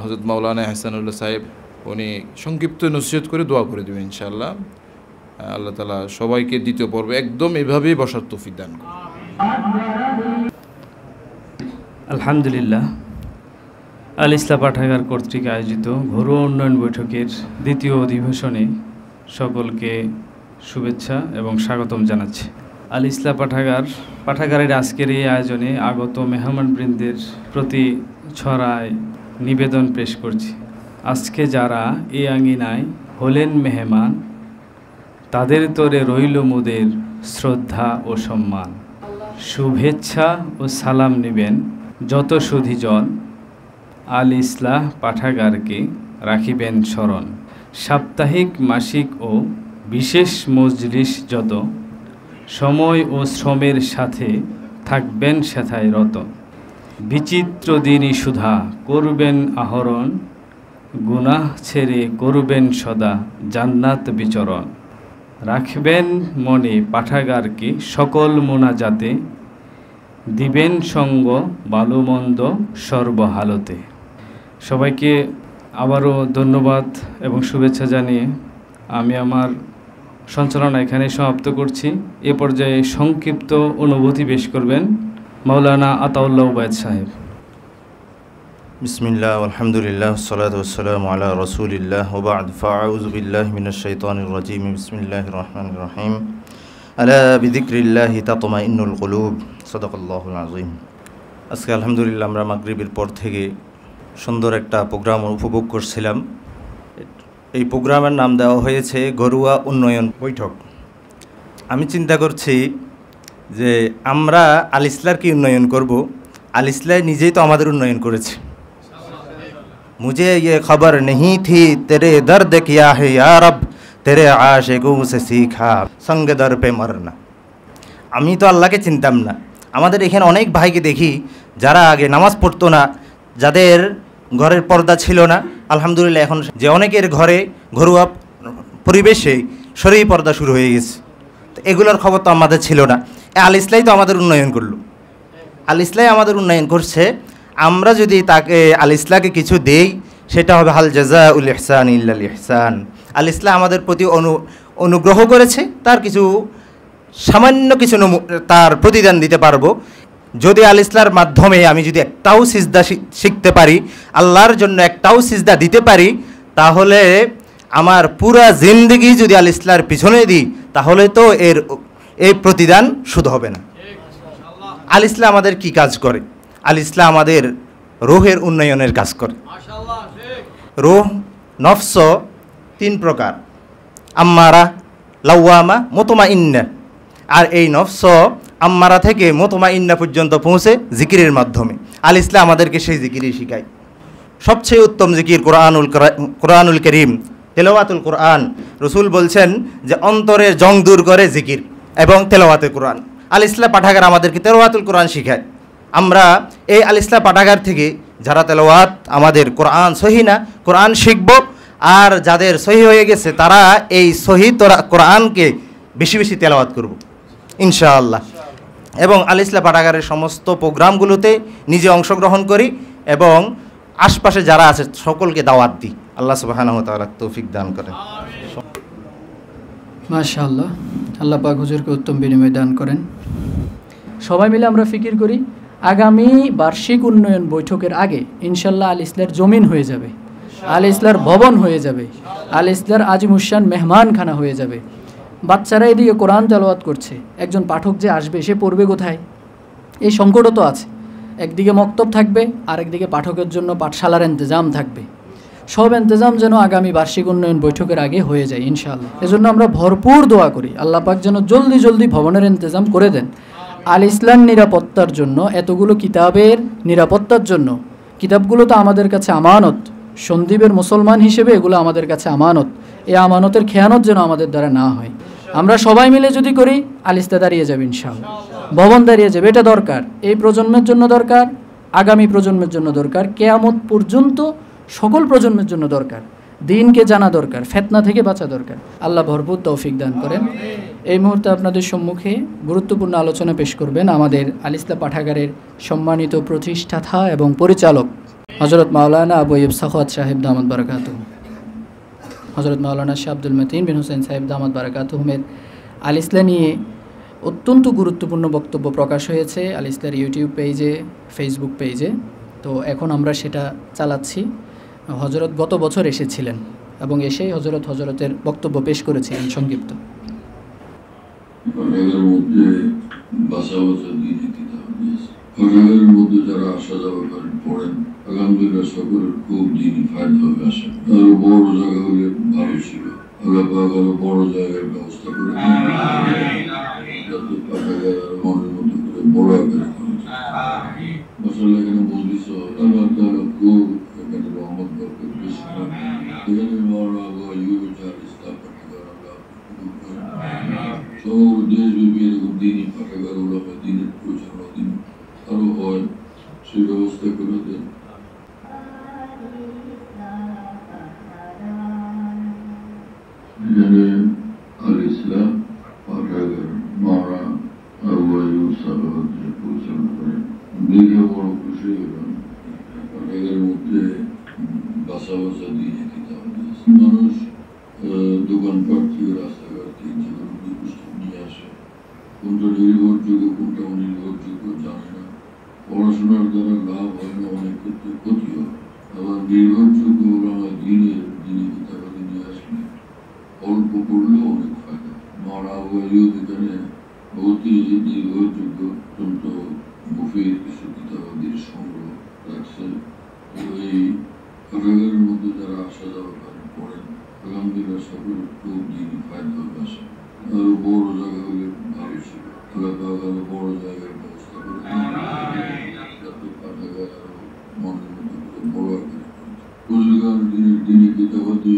হযরত মাওলানা হাসানুল্লাহ সাহেব উনি সংক্ষিপ্ত নসিহত করে দোয়া করে দেবেন ইনশাআল্লাহ। আল্লাহ তাআলা সবাইকে দ্বিতীয় পর্বে একদম এভাবেই বসার তৌফিক দান করেন। আলহামদুলিল্লাহ, আল ইসলাম পাঠাগার কর্তৃক আয়োজিত ঘরোয়া উন্নয়ন বৈঠকের দ্বিতীয় অধিবেশনে সকলকে শুভেচ্ছা এবং স্বাগতম জানাচ্ছি। আল ইসলাম পাঠাগারের আজকের এই আয়োজনে আগত মেহমানবৃন্দের প্রতি ছড়ায় নিবেদন পেশ করছি। আজকে যারা এই আঙিনায় হলেন মেহমান, তাদের তরে রইল মোদের শ্রদ্ধা ও সম্মান। শুভেচ্ছা ও সালাম নেবেন যত সুধীজন, আল ইসলাম পাঠাগারকে রাখিবেন স্মরণ। সাপ্তাহিক, মাসিক ও বিশেষ মজলিস যত, সময় ও শ্রমের সাথে থাকবেন সেথায় রত। বিচিত্র দিনই সুধা করবেন আহরণ, গুনাহ ছেড়ে করবেন সদা জান্নাত বিচরণ। রাখবেন মনে পাঠাগারকে সকল মোনাজাতে, দিবেন সঙ্গ ভালো মন্দ সর্বহালতে। সবাইকে আবারও ধন্যবাদ এবং শুভেচ্ছা জানিয়ে আমি আমার সঞ্চালনা এখানে সমাপ্ত করছি। এ পর্যায়ে সংক্ষিপ্ত অনুভূতি পেশ করবেন মাওলানা আতাউল্লাহ উবায়দ সাহেব। বিসমিল্লাহ আলহামদুলিল্লাহ ওয়াসসালাতু ওয়াসসালামু আলা রাসূলিল্লাহ ওয়া বা'দ ফাআউযু বিল্লাহি মিনাশ শাইতানির রাজীম বিসমিল্লাহির রহমানির রহিম আলা বিযিকরিল্লাহি তাতমাইন্নুল কুলুব সাদাকাল্লাহুল আযীম। আজকে আলহামদুলিল্লাহ আমরা মাগরিবের পর থেকে সুন্দর একটা প্রোগ্রাম উপভোগ করছিলাম। এই প্রোগ্রামের নাম দেওয়া হয়েছে ঘরোয়া উন্নয়ন বৈঠক। আমি চিন্তা করছি যে আমরা আল ইসলার কি উন্নয়ন করব? আল ইসলাম নিজেই তো আমাদের উন্নয়ন করেছে। मुझे ये खबर नहीं थी तेरे दर्द किया है या रब, तेरे आशिकों से सीखा संग दर पे मरना। আমি তো আল্লাহকে চিনতাম না। আমাদের এখানে অনেক ভাইকে দেখি যারা আগে নামাজ পড়তো না, যাদের ঘরের পর্দা ছিল না, আলহামদুলিল্লাহ এখন যে অনেকের ঘরে ঘরোয়া পরিবেশে শরীর পর্দা শুরু হয়ে গেছে। তো এগুলোর খবর তো আমাদের ছিল না। আল ইসলাই তো আমাদের উন্নয়ন করলো, আল ইসলাই আমাদের উন্নয়ন করছে। আমরা যদি তাকে আল ইসলাকে কিছু দেই সেটা হবে হাল জাজা উল ইহসান ইল্লাল ইহসান। আল ইসলাম আমাদের প্রতি অনুগ্রহ করেছে, তার কিছু সামান্য কিছু তার প্রতিদান দিতে পারবো। যদি আল ইসলার মাধ্যমে আমি যদি একটাও সিজদা শিখতে পারি, আল্লাহর জন্য একটাও সিজদা দিতে পারি, তাহলে আমার পুরা জিন্দেগি যদি আল ইসলার পিছনে দিই তাহলে তো এই প্রতিদান শুধু হবে না। আল ইসলাম আমাদের কি কাজ করে? আল ইসলাম আমাদের রুহের উন্নয়নের কাজ করে। রুহ নফস 3 প্রকার, আম্মারা, লাওয়ামা, মুতমাইন্না। আর এই নফস আম্মারা থেকে মুতমাইন্না পর্যন্ত পৌঁছে জিকিরের মাধ্যমে। আল ইসলাম আমাদেরকে সেই জিকিরই শিখায়। সবচেয়ে উত্তম জিকির কোরআনুল করিম, তেলাওয়াতুল কোরআন। রসুল বলছেন যে অন্তরের জং দূর করে জিকির এবং তেলাওয়াতুল কোরআন। আল ইসলাম পাঠাগার আমাদেরকে তেলাওয়াতুল কোরআন শিখায়। আমরা এই আল ইসলাম পাঠাগার থেকে যারা তেলাওয়াত আমাদের কোরআন সহি না, কোরআন শিখব। আর যাদের সহি হয়ে গেছে তারা এই সহি কোরআনকে বেশি বেশি তেলাওয়াত করব ইনশাআল্লাহ। এবং আল ইসলাম পাঠাগারের সমস্ত প্রোগ্রামগুলোতে নিজে অংশগ্রহণ করি এবং আশপাশে যারা আছে সকলকে দাওয়াত দিই। আল্লাহ সুবহানাহু ওয়া তাআলা তৌফিক দান করেন। মাশাআল্লাহ, আল্লাহ পাক হুজুরকে উত্তম বিনিময় দান করেন। সবাই মিলে আমরা ফিকির করি আগামী বার্ষিক উন্নয়ন বৈঠকের আগে ইনশাল্লাহ আল ইসলার জমিন হয়ে যাবে, আল ইসলার ভবন হয়ে যাবে, আল ইসলার আজিমুসান মেহমানখানা হয়ে যাবে। বাচ্চারা এদিকে কোরআন তেলাওয়াত করছে, একজন পাঠক যে আসবে সে পড়বে কোথায়? এই সংকটও তো আছে। একদিকে মক্তব থাকবে, আরেকদিকে পাঠকের জন্য পাঠশালার ইন্তজাম থাকবে। সব ইন্তজাম যেন আগামী বার্ষিক উন্নয়ন বৈঠকের আগে হয়ে যায় ইনশাআল্লাহ। এজন্য আমরা ভরপুর দোয়া করি আল্লাহ পাক যেন জলদি জলদি ভবনের ইন্তজাম করে দেন। আল ইসলাম নিরাপত্তার জন্য, এতগুলো কিতাবের নিরাপত্তার জন্য। কিতাবগুলো তো আমাদের কাছে আমানত, সন্দীপের মুসলমান হিসেবে এগুলো আমাদের কাছে আমানত। এই আমানতের খেয়ানত যেন আমাদের দ্বারা না হয়। আমরা সবাই মিলে যদি করি আল ইসলাম দাঁড়িয়ে যাবে ইনশাআল্লাহ, ভবন দাঁড়িয়ে যাবে। এটা দরকার, এই প্রজন্মের জন্য দরকার, আগামী প্রজন্মের জন্য দরকার, কিয়ামত পর্যন্ত সকল প্রজন্মের জন্য দরকার। দিনকে জানা দরকার, ফিতনা থেকে বাঁচা দরকার। আল্লাহ ভরপুর তৌফিক দান করেন। এই মুহূর্তে আপনাদের সম্মুখে গুরুত্বপূর্ণ আলোচনা পেশ করবেন আমাদের আল ইসলাম পাঠাগারের সম্মানিত প্রতিষ্ঠাতা এবং পরিচালক হযরত মাওলানা আবু আইয়ুব সাখাওয়াত সাহেব দামাত বারাকাতুহু, হযরত মাওলানা শাহ আব্দুল মতিন বিন হোসেন সাহেব দামাত বারাকাতুহুমের আল ইসলাম নিয়ে অত্যন্ত গুরুত্বপূর্ণ বক্তব্য প্রকাশ হয়েছে আল ইসলামের ইউটিউব পেজে, ফেসবুক পেজে। তো এখন আমরা সেটা চালাচ্ছি। হযরত গত বছর এসেছিলেন এবং এসেই হযরতের বক্তব্য পেশ করেছিলেন সংক্ষিপ্ত। পাঠাগারের মধ্যে বাসা বাসা দিয়ে দিতে হবে। পাঠাগারের মধ্যে যারা আসা যাওয়া করেন পড়েন, আলহামদুলিল্লাহ সকলের খুব দিনই ফায়দা হবে। আসা আরো বড় জায়গা হলে ভালো ছিল। আল্লাহ পাক আরো বড় জায়গার ব্যবস্থা করে যাতে পাঠাগার আরো মনের মতো করে বড় আকারে করে। মাশাআল্লাহ এখানে বলছিস আল্লাহ তাআলা খুব এখানে রহমত বরকত বেশি করে। এখানে মাওলানা আবু আইয়ুব আল ইসলাম পাঠাগার আল্লাহ সমগ্র দেশব্যাপী এরকম দিনই পাঠাগার ওলামা দিনের পরিচালনা দিন আরো হয়, সেই ব্যবস্থা করে দেন। এখানে আল ইসলাম পাঠাগার মাওলানা আবু আইয়ুব সাহেব পরিচালনা করেন। দেখে বড় খুশি হলাম। পাঠাগারের মধ্যে বাসা বাসা দিয়ে দিতে হবে। মানুষ দোকানপাট থেকে রাস্তাঘাট থেকে যেগুলো পুস্তক নিয়ে আসে, কোনটা নির্ভরযোগ্য কোনটা অনির্ভরযোগ্য জানে না। পড়াশোনার দ্বারা লাভ হয় না, অনেক ক্ষেত্রে ক্ষতি হয়। আবার নির্ভরযোগ্য ওলামা দিনের কিতাবাদি নিয়ে আসলে অল্প পড়লেও অনেক ফায়দা। মাওলানা আবু আইয়ুব এখানে অতি নির্ভরযোগ্য অত্যন্ত মুফিদ কিছু কিতাবাদির সংগ্রহ রাখছে। এই পাঠাগারের মধ্যে যারা আসা যাওয়া করেন পড়েন, আলহামদুলিল্লাহ সকলের খুব দিনই ফায়দা হবে। আসা আরো বড় জায়গা হলে ভালো ছিল। আল্লাহ পাক আরো বড় জায়গার ব্যবস্থা করে যাতে পাঠাগার আরো মনের মতো করে বড় আকারে রোজগার দিনে কিতাবাদি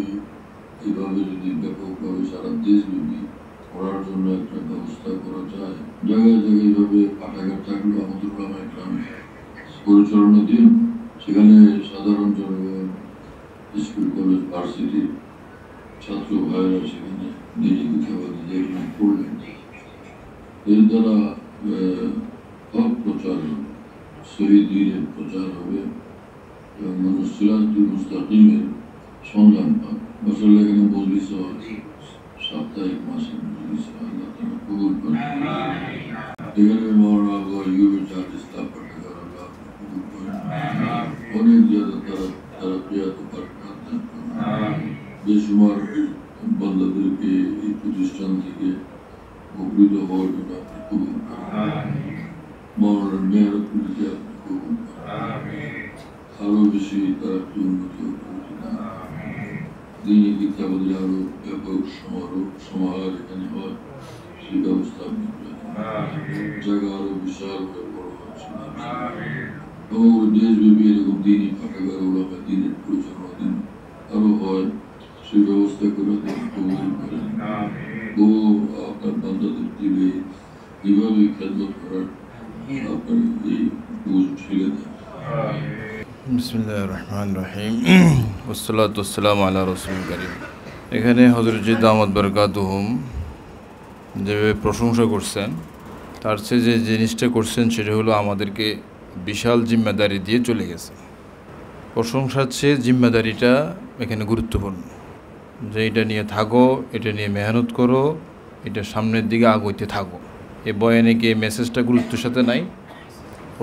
এভাবে যদি ব্যাপকভাবে সারা দেশব্যাপী পড়ার জন্য একটা ব্যবস্থা করা যায়, জায়গায় জায়গায় এইভাবে পাঠাগার থাকলেও আমাদের ওলামা ইকরাম পরিচালনা দিন, সেখানে সাধারণ জনগণ, স্কুল কলেজ ভার্সিটি ছাত্র ভাইরা সেখানে দিনী মিথ্যাবাদী যেখানে পড়লেন, এর দ্বারা হক প্রচার হবে, সহি দ্বীনের প্রচার হবে এবং মানুষ সিরাতুল মুস্তাকিমের সন্ধান পাবে। মাশাআল্লাহ এখানে মজলিস হয়, সাপ্তাহিক মাসের মজলিস হয়, আল্লাহ তাআলা কবুল করেন। এখানে মাওলানা আবু আইয়ুব জাল ইসলাম পাঠাগার আল্লাহ কবুল করেন, অনেক জায়গা তারা প্রিয়াত বারাকাত দান করেন। বেশুমার বান্দাদেরকে এই প্রতিষ্ঠান থেকে উপকৃত হওয়ার জন্য আপনি কবুল করেন। মাওলানার মেহনত করেছে আপনি কবুল করেন, আরো বেশি তারা উন্নতি দিনী মিথ্যাবাদী আরো ব্যাপক সমাহার এখানে হয়, সেই ব্যবস্থা আপনি করে দেন। জায়গা আরো বিশাল হয়ে বড় হচ্ছে, সমগ্র দেশব্যাপী এরকম দিনী পাঠাগার ওলামা দিনের পরিচালনা দিন আরো হয়, সেই ব্যবস্থা করে দেন, কবুল করেন। ও আপনার বান্দাদের দিবে এইভাবে খেদমত করার আপনার এই বুঝ ঠেলে দেন। বিসমিল্লাহির রহমানির রহিম, ওয়াসসালাতু ওয়াসসালামু আলা রাসূলিল কারীম। এখানে হযরত জি দামাত বারাকাতুহুম যেভাবে প্রশংসা করছেন, তার চেয়ে যে জিনিসটা করছেন সেটা হলো আমাদেরকে বিশাল জিম্মেদারি দিয়ে চলে গেছে। প্রশংসার চেয়ে জিম্মেদারিটা এখানে গুরুত্বপূর্ণ, যে এটা নিয়ে থাকো, এটা নিয়ে মেহনত করো, এটা সামনের দিকে আগাইতে থাকো। এই বয়ানে কি এই মেসেজটা গুরুত্বের সাথে নাই?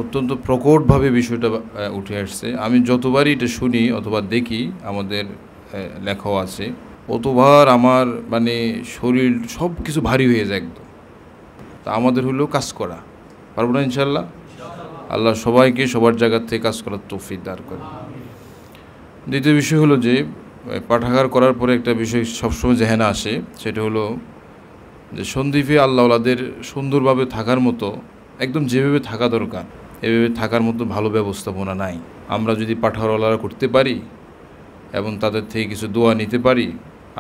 অত্যন্ত প্রকটভাবে বিষয়টা উঠে আসছে। আমি যতবারই এটা শুনি অথবা দেখি, আমাদের লেখাও আছে, অতবার আমার মানে শরীর সব কিছু ভারী হয়ে যায় একদম। তা আমাদের হলেও কাজ করা পারবো না ইনশাল্লাহ। আল্লাহ সবাইকে সবার জায়গার থেকে কাজ করার তৌফিক দান করে। দ্বিতীয় বিষয় হলো যে পাঠাগার করার পরে একটা বিষয় সবসময় জেহেনে আসে, সেটা হলো যে সন্দ্বীপে আল্লাহওয়ালাদের সুন্দরভাবে থাকার মতো, একদম যেভাবে থাকা দরকার এভাবে থাকার মতো ভালো ব্যবস্থাপনা নাই। আমরা যদি পাঠাগারওয়ালারা করতে পারি এবং তাদের থেকে কিছু দোয়া নিতে পারি,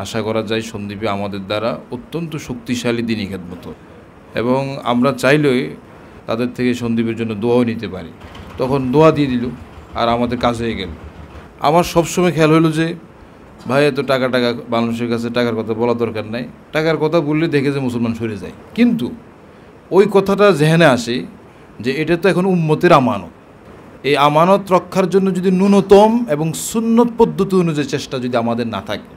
আশা করা যায় সন্দ্বীপে আমাদের দ্বারা অত্যন্ত শক্তিশালী দিনী খেদমত, এবং আমরা চাইলে তাদের থেকে সন্দ্বীপের জন্য দোয়াও নিতে পারি। তখন দোয়া দিয়ে দিল আর আমাদের কাজ হয়ে গেল। আমার সবসময় খেয়াল হলো যে ভাই এত টাকা মানুষের কাছে টাকার কথা বলা দরকার নাই, টাকার কথা বললে দেখে যে মুসলমান সরে যায়। কিন্তু ওই কথাটা জেহেনে আসে যে এটা তো এখন উম্মতের আমানত। এই আমানত রক্ষার জন্য যদি ন্যূনতম এবং সুন্নত পদ্ধতি অনুযায়ী চেষ্টা যদি আমাদের না থাকে,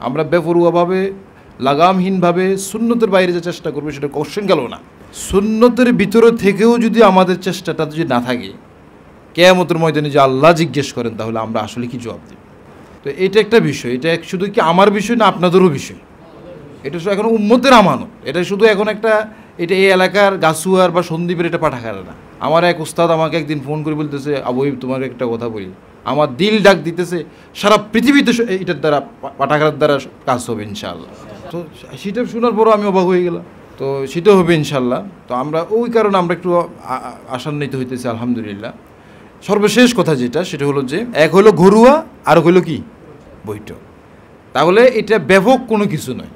আমরা বেপরোয়াভাবে লাগামহীনভাবে সুন্নতের বাইরে যে চেষ্টা করবে সেটা কোশ্চেন গেল না। সুন্নতের ভিতরে থেকেও যদি আমাদের চেষ্টাটা যদি না থাকে, কিয়ামতের ময়দানে যে আল্লাহ জিজ্ঞেস করেন, তাহলে আমরা আসলে কি জবাব দেব? তো এটা একটা বিষয়, এটা শুধু কি আমার বিষয় না আপনাদেরও বিষয়। এটা এখন উম্মতের আমানত। এটা শুধু এখন একটা এটা এই এলাকার গাছুয়ার বা সন্দ্বীপের এটা পাঠাগার না। আমার এক উস্তাদ আমাকে একদিন ফোন করে বলতেছে, আবু তোমার একটা কথা বলি, আমার দিল ডাক দিতেছে সারা পৃথিবীতে এটার দ্বারা পাঠাগারের দ্বারা কাজ হবে ইনশাআল্লাহ। তো সেটা শোনার পরও আমি অবাক হয়ে গেলাম। তো সেটা হবে ইনশাআল্লাহ। তো আমরা ওই কারণে আমরা একটু আশান্বিত হইতেছি আলহামদুলিল্লাহ। সর্বশেষ কথা যেটা, সেটা হলো যে এক হলো ঘরুয়া আর হলো কি বৈঠক। তাহলে এটা ব্যাপক কোনো কিছু নয়।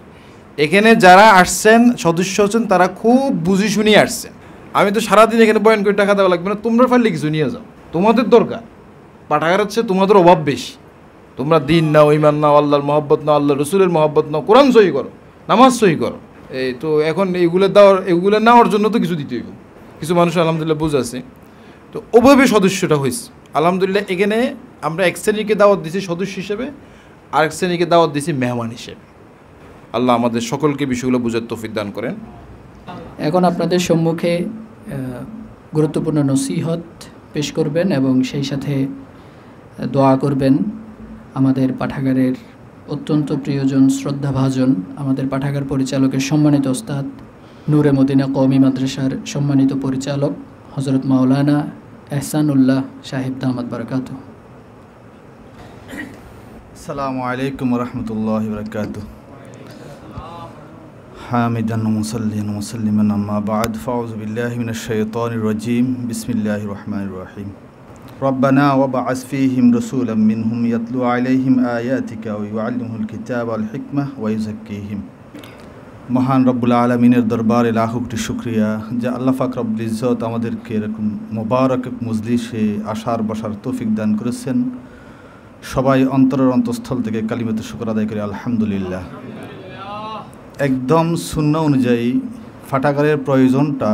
এখানে যারা আসছেন সদস্য হচ্ছেন তারা খুব বুঝি শুনিয়ে আসছেন। আমি তো সারাদিন এখানে বয়ান করে টাকা দেওয়া লাগবে না, তোমরা পারলে কিছু নিয়ে যাও, তোমাদের দরকার। পাঠাগার হচ্ছে তোমাদের অভাব বেশি। তোমরা দিন নাও, ইমান নাও, আল্লাহর মহব্বত নাও, আল্লাহ রসুলের মহব্বত নাও, কোরআন সহি করো, নামাজ সহি করো। এই তো এখন এগুলো নেওয়ার জন্য তো কিছু দিতে হইব। কিছু মানুষ আলহামদুলিল্লাহ বুঝ আছে। তো ওভাবে সদস্যটা হয়েছে আলহামদুলিল্লাহ। এখানে আমরা এক শ্রেণীকে দাওয়াত দিছি সদস্য হিসেবে, আরেক শ্রেণীকে দাওয়াত দিছি মেহমান হিসেবে। আল্লাহ আমাদের সকলকে বিষয়গুলো বুঝার তৌফিক দান করেন। এখন আপনাদের সম্মুখে গুরুত্বপূর্ণ নসিহত পেশ করবেন এবং সেই সাথে দোয়া করবেন আমাদের পাঠাগারের অত্যন্ত প্রিয়জন, শ্রদ্ধাভাজন, আমাদের পাঠাগার পরিচালকের সম্মানিত ওস্তাদ, নূরে মদিনা কওমি মাদ্রাসার সম্মানিত পরিচালক হযরত মাওলানা এহসানুল্লাহ সাহেব দামাত বারাকাতুহু। আসসালামু আলাইকুম ওয়া রাহমাতুল্লাহি ওয়া বারাকাতুহু। হামিদান ওয়া মুসাল্লিয়ান ওয়া মুসাল্লিমান আম্মা বা'দ, ফাউযু বিল্লাহি মিনাশ শাইতানির রাজীম, বিসমিল্লাহির রহমানির রহিম। রব্বানা ওয়া বা'আস ফীহিম রাসূলাম মিনহুম ইয়াতলু আলাইহিম আয়াতিকা ওয়া ইউআল্লিমুহুল কিতাবা ওয়াল হিকমাহ ওয়া ইউযাক্কিহিম। মহান রব্বুল আলমিনের দরবারে লাখো কোটি শুকরিয়া যে আল্লাহ পাক রব্বুল ইজ্জত আমাদেরকে এরকম মোবারক মজলিসে আসার বসার তৌফিক দান করেছেন। সবাই অন্তরের অন্তঃস্থল থেকে কালিমাতে শুকর আদায় করি আলহামদুলিল্লাহ। একদম সুন্নাহ অনুযায়ী পাঠাগারের প্রয়োজনটা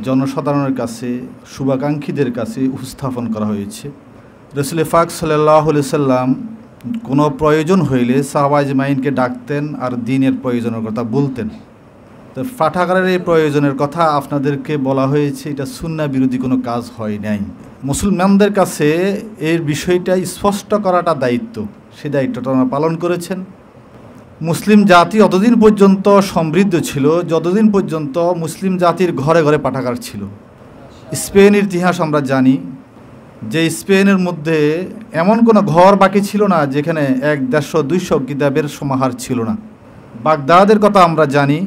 জনসাধারণের কাছে, শুভাকাঙ্ক্ষীদের কাছে উপস্থাপন করা হয়েছে। রাসূল পাক সাল্লাল্লাহু আলাইহি সাল্লাম কোনো প্রয়োজন হইলে সাহাবা আজমাইনকে ডাকতেন আর দ্বীনের প্রয়োজনের কথা বলতেন। তো পাঠাগারের এই প্রয়োজনের কথা আপনাদেরকে বলা হয়েছে, এটা সুন্নাহ বিরোধী কোনো কাজ হয় নাই। মুসলমানদের কাছে এর বিষয়টা স্পষ্ট করাটা দায়িত্ব, সেই দায়িত্বটা ওনারা পালন করেছেন। মুসলিম জাতি অতদিন পর্যন্ত সমৃদ্ধ ছিল যতদিন পর্যন্ত মুসলিম জাতির ঘরে ঘরে পাঠাগার ছিল। স্পেনের ইতিহাস আমরা জানি যে স্পেনের মধ্যে এমন কোনো ঘর বাকি ছিল না যেখানে 100-200 কিতাবের সমাহার ছিল না। বাগদাদের কথা আমরা জানি,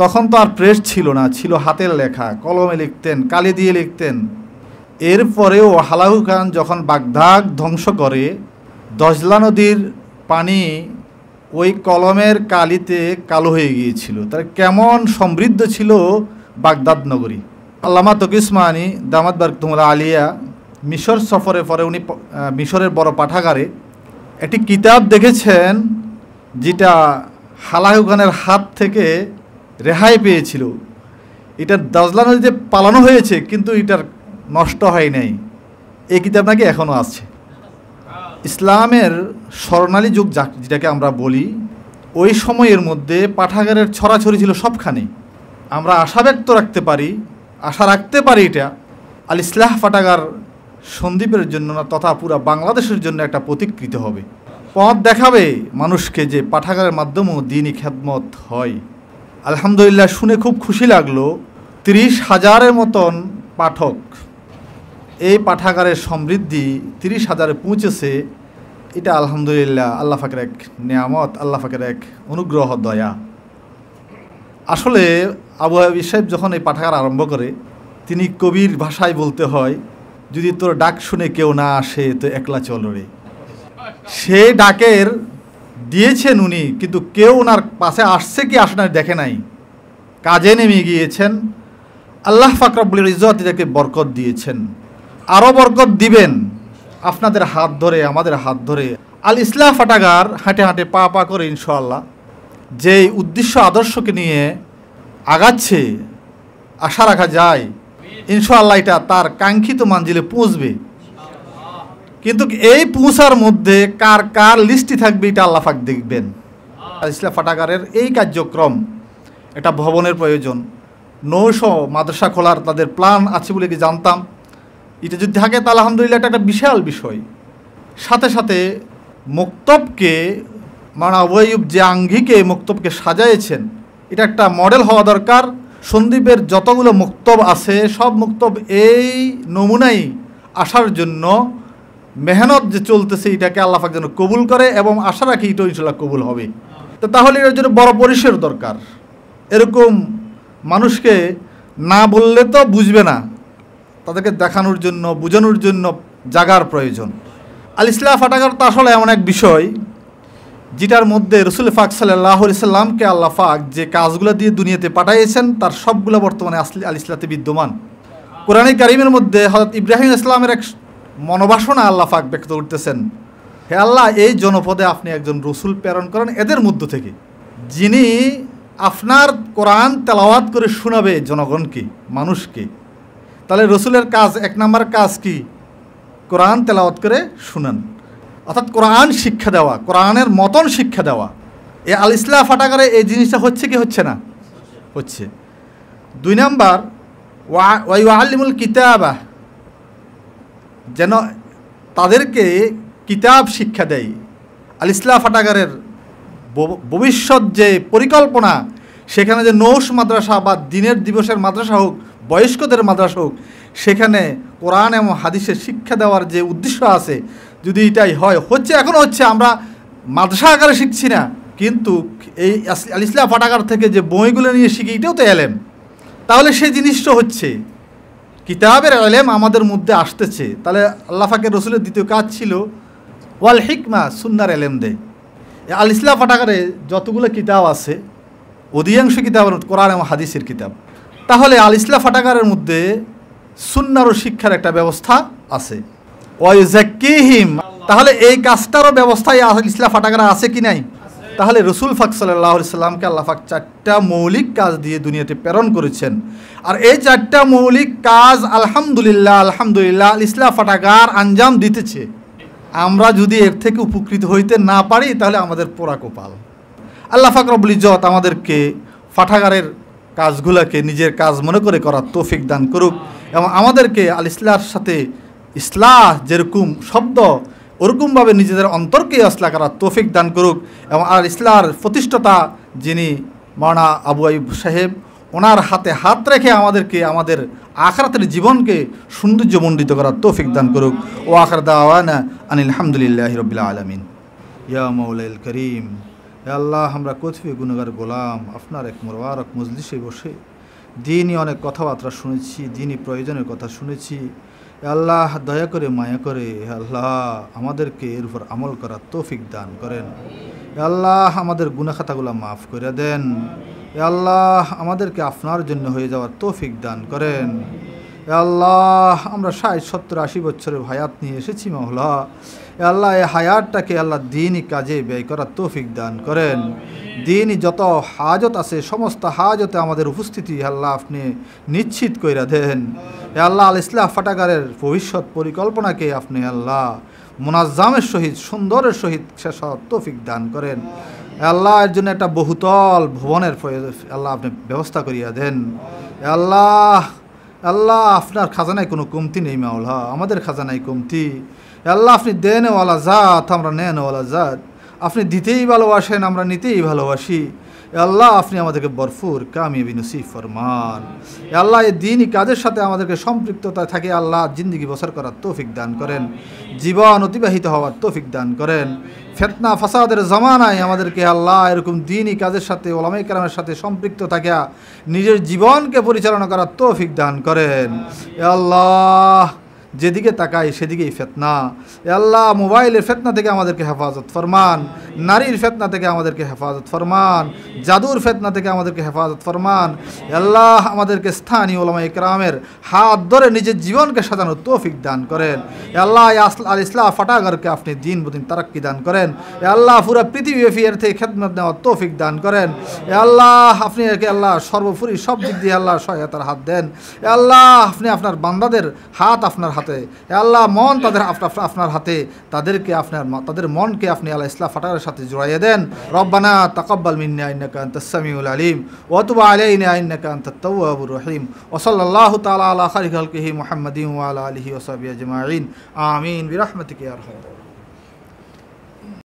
তখন তো আর প্রেস ছিল না, ছিল হাতের লেখা, কলমে লিখতেন, কালি দিয়ে লিখতেন। এরপরেও হালাকু খান যখন বাগদাদ ধ্বংস করে, দজলা নদীর পানি ওই কলমের কালিতে কালো হয়ে গিয়েছিল। তার কেমন সমৃদ্ধ ছিল বাগদাদ নগরী। আল্লামা তকি উসমানী দামাত বারকাতুহুল আলিয়া মিশর সফরে পরে উনি মিশরের বড় পাঠাগারে একটি কিতাব দেখেছেন যেটা হালাকু খানের হাত থেকে রেহাই পেয়েছিল। এটা দজলা নদীতে পালানো হয়েছে কিন্তু এটার নষ্ট হয় নাই। এই কিতাব নাকি এখনও আছে। ইসলামের স্বর্ণালী যুগ যেটাকে আমরা বলি, ওই সময়ের মধ্যে পাঠাগারের ছড়াছড়ি ছিল সবখানে। আমরা আশা ব্যক্ত রাখতে পারি এটা আল ইসলাহ পাঠাগার সন্দ্বীপের জন্য না, তথা পুরা বাংলাদেশের জন্য একটা প্রতিকৃত হবে, পথ দেখাবে মানুষকে যে পাঠাগারের মাধ্যমেও দ্বীনি খেদমত হয়। আলহামদুলিল্লাহ, শুনে খুব খুশি লাগলো 30,000-এর মতন পাঠক এই পাঠাগারের সমৃদ্ধি 30,000-এ পৌঁছেছে। এটা আলহামদুলিল্লাহ আল্লাহ পাকের এক নেয়ামত, আল্লাহ পাকের এক অনুগ্রহ, দয়া। আসলে আবু হাবিব সাহেব যখন এই পাঠাগার আরম্ভ করে, তিনি কবির ভাষায় বলতে হয়, যদি তোর ডাক শুনে কেউ না আসে তো একলা চল রে। সে ডাকের দিয়েছেন উনি, কিন্তু কেউ ওনার পাশে আসছে কি আসে না দেখে নাই, কাজে নেমে গিয়েছেন। আল্লাহ পাক রব্বুল ইজ্জত এটাকে বরকত দিয়েছেন, আরও বরকত দিবেন আপনাদের হাত ধরে, আমাদের হাত ধরে। আল ইসলাহ পাঠাগার হাঁটে হাঁটে পা পা করে ইনশাআল্লাহ যেই উদ্দেশ্য আদর্শকে নিয়ে আগাচ্ছে, আশা রাখা যায় ইনশাআল্লাহ এটা তার কাঙ্ক্ষিত মঞ্জিলে পৌঁছবে। কিন্তু এই পৌঁছার মধ্যে কার কার লিস্টি থাকবে এটা আল্লাহ পাক দেখবেন। আল ইসলাহ পাঠাগারের এই কার্যক্রম, এটা ভবনের প্রয়োজন, 900 মাদ্রাসা খোলার তাদের প্ল্যান আছে বলে কি জানতাম। এটা যদি থাকে তাহলে আলহামদুলিল্লাহ এটা একটা বিশাল বিষয়। সাথে সাথে মক্তবকে, মানে আবু আইয়ুব যে আঙ্গিকে মক্তবকে সাজাইয়েছেন, এটা একটা মডেল হওয়া দরকার। সন্দ্বীপের যতগুলো মক্তব আছে সব মক্তব এই নমুনাই আসার জন্য মেহনত যে চলতেছে, এটাকে আল্লাহ পাক যেন কবুল করে, এবং আশা রাখি এটা ইনশাআল্লাহ কবুল হবে। তো তাহলে এর জন্য বড় পরিসর দরকার। এরকম মানুষকে না বললে তো বুঝবে না, তাদেরকে দেখানোর জন্য, বোঝানোর জন্য জাগার প্রয়োজন। আল ইসলাহ পাঠাগার তো আসলে এমন এক বিষয় যেটার মধ্যে রাসূল পাক সাল্লাল্লাহু আলাইহি সাল্লামকে আল্লাহ পাক যে কাজগুলো দিয়ে দুনিয়াতে পাঠাইয়েছেন তার সবগুলো বর্তমানে আল ইসলাতে বিদ্যমান। কোরআনে কারিমের মধ্যে হযরত ইব্রাহিম ইসলামের এক মনোবাসনা আল্লাহ পাক ব্যক্ত করতেছেন, হে আল্লাহ, এই জনপদে আপনি একজন রসুল প্রেরণ করেন এদের মধ্য থেকে, যিনি আপনার কোরআন তেলাওয়াত করে শোনাবে জনগণকে, মানুষকে। তাহলে রসুলের কাজ, 1 নম্বর কাজ কি? কোরআন তেলাওয়াত করে শুনান, অর্থাৎ কোরআন শিক্ষা দেওয়া, কোরআনের মতন শিক্ষা দেওয়া। এই আল ইসলাহ পাঠাগারে এই জিনিসটা হচ্ছে কি হচ্ছে না? হচ্ছে। 2 নম্বর, ওয়াইউআল্লিমুল কিতাবা, যেন তাদেরকে কিতাব শিক্ষা দেয়। আল ইসলাহ পাঠাগারের ভবিষ্যৎ যে পরিকল্পনা, সেখানে যে নৌশ মাদ্রাসা বা দিনের দিবসের মাদ্রাসা হোক, বয়স্কদের মাদ্রাসা হোক, সেখানে কোরআন এবং হাদিসের শিক্ষা দেওয়ার যে উদ্দেশ্য আছে, যদি এটাই হয়, হচ্ছে, এখনও হচ্ছে, আমরা মাদ্রাসা আকারে শিখছি না, কিন্তু এই আল ইসলাহ পাঠাগার থেকে যে বইগুলো নিয়ে শিখি এটাও তো এলেম। তাহলে সেই জিনিসটা হচ্ছে কিতাবের এলেম আমাদের মধ্যে আসতেছে। তাহলে আল্লাহ পাকের রসুলের দ্বিতীয় কাজ ছিল ওয়াল হিকমা, সুন্নার এলেম দেয়। আল ইসলাহ পাঠাগারে যতগুলো কিতাব আছে অধিকাংশ কিতাব কোরআন এবং হাদিসের কিতাব। তাহলে আল ইসলাহ পাঠাগারের মধ্যে সুন্নার ও শিক্ষার একটা ব্যবস্থা আছে। ওয়া ইউযাক্কিহিম। তাহলে এই কাজটারও ব্যবস্থায় ইসলাহ পাঠাগার আছে কি নাই? তাহলে রসুল পাক সাল্লাল্লাহু আলাইহি সাল্লামকে আল্লাহ পাক 4টা মৌলিক কাজ দিয়ে দুনিয়াতে প্রেরণ করেছেন। আর এই 4টা মৌলিক কাজ আলহামদুলিল্লাহ ইসলাহ পাঠাগার আঞ্জাম দিতেছে। আমরা যদি এর থেকে উপকৃত হইতে না পারি তাহলে আমাদের পোড়া কপাল। আল্লাহ পাক রব্বুল ইজ্জত আমাদেরকে পাঠাগারের কাজগুলোকে নিজের কাজ মনে করে করার তৌফিক দান করুক এবং আমাদেরকে আল ইসলাহর সাথে ইসলাহ যেরকম শব্দ ওরকমভাবে নিজেদের অন্তরকে ইসলাহ করার তৌফিক দান করুক এবং আল ইসলাহর প্রতিষ্ঠাতা যিনি মাওলানা আবু আইয়ুব সাহেব, ওনার হাতে হাত রেখে আমাদেরকে আমাদের আখিরাতের জীবনকে সৌন্দর্যমণ্ডিত করার তৌফিক দান করুক। ও আখির দাওয়ানা আনিল হামদুলিল্লাহি রাব্বিল আলামিন। ইয়া মাওলাল করিম, হে আল্লাহ, আমরা কতফি গুনাহগার গোলাম আপনার এক মুবারক মজলিসে বসে দিনই অনেক কথাবার্তা শুনেছি, দিনই প্রয়োজনের কথা শুনেছি। আল্লাহ দয়া করে মায়া করে আল্লাহ আমাদেরকে এর উপর আমল করার তৌফিক দান করেন। আল্লাহ আমাদের গুনাহ খাতাগুলো মাফ করে দেন। আল্লাহ আমাদেরকে আপনার জন্য হয়ে যাওয়ার তৌফিক দান করেন। আল্লাহ আমরা 60, 70, 80 বছরের হায়াত নিয়ে এসেছি মাওলা। আল্লাহ এই হায়াতটাকে আল্লাহ দিনই কাজে ব্যয় করার তৌফিক দান করেন। দিনই যত হাজত আছে সমস্ত হাজতে আমাদের উপস্থিতি আল্লাহ আপনি নিশ্চিত কইরা দেন। আল্লাহ আল ইসলাহ পাঠাগারের ভবিষ্যৎ পরিকল্পনাকে আপনি আল্লাহ মুনাজ্জামের সহিত সুন্দরের সহিত শেষ হওয়ার তৌফিক দান করেন। আল্লাহ এর জন্য একটা বহুতল ভবনের আল্লাহ আপনি ব্যবস্থা করিয়া দেন। আল্লাহ আল্লাহ আপনার খাজানায় কোনো কমতি নেই মাওলা, আমাদের খাজানায় কমতি। আল্লাহ আপনি দেনওয়ালা জাত, আমরা নেনওয়ালা জাত। আপনি দিতেই ভালোবাসেন, আমরা নিতেই ভালোবাসি। আল্লাহ আপনি আমাদেরকে ভরপুর কামিয়াবি নসিব ফরমান। আল্লাহ এই দিনই কাজের সাথে আমাদেরকে সম্পৃক্ততা থাকে আল্লাহ জিন্দিগি বসর করার তৌফিক দান করেন, জীবন অতিবাহিত হওয়ার তৌফিক দান করেন। ফিতনা ফাসাদের জামানায় আমাদেরকে আল্লাহ এরকম দিনই কাজের সাথে ওলামায়ে কেরামের সাথে সম্পৃক্ত থাকিয়া নিজের জীবনকে পরিচালনা করার তৌফিক দান করেন। আল্লাহ যেদিকে তাকাই সেদিকেই ফিতনা। আল্লাহ মোবাইলের ফিতনা থেকে আমাদেরকে হেফাজত ফরমান, নারীর ফিতনা থেকে আমাদেরকে হেফাজত ফরমান, জাদুর ফিতনা থেকে আমাদেরকে হেফাজত ফরমান। আল্লাহ আমাদেরকে স্থানীয় উলামায়ে কেরামের হাত ধরে নিজের জীবনকে সাজানোর তৌফিক দান করেন। আল্লাহ আল ইসলাহ পাঠাগারকে আপনি দিন বদিন তারাক্কি দান করেন। আল্লাহ পুরো পৃথিবীব্যাপী এর থেকে খেদমত নেওয়ার তৌফিক দান করেন। আল্লাহ আপনি একে আল্লাহ সর্বোপরি সব দিক দিয়ে আল্লাহ সহায়তার হাত দেন। আল্লাহ আপনি আপনার বান্দাদের হাত আপনার হাতে, আল্লাহ মন তাদের আপনার হাতে, তাদেরকে আপনার তাদের মনকে আপনি আল্লাহ ইসলাহ পাঠাগারের সাথে জড়াইয়ে দেন। রব্বানা তাকাব্বাল মিন্না ইন্নাকা আনতাস সামিউল আলিম ওয়া তুব আলাইনা ইন্নাকা আনতাত তাওয়াবুর রহিম ওয়া সাল্লাল্লাহু তাআলা আলা খায়রি খালকিহি মুহাম্মাদিন ওয়া আলা আলিহি ওয়া সাহবিহি আজমাইন আমিন বিরহমাতিকা ইয়া আরহামার রাহিমিন।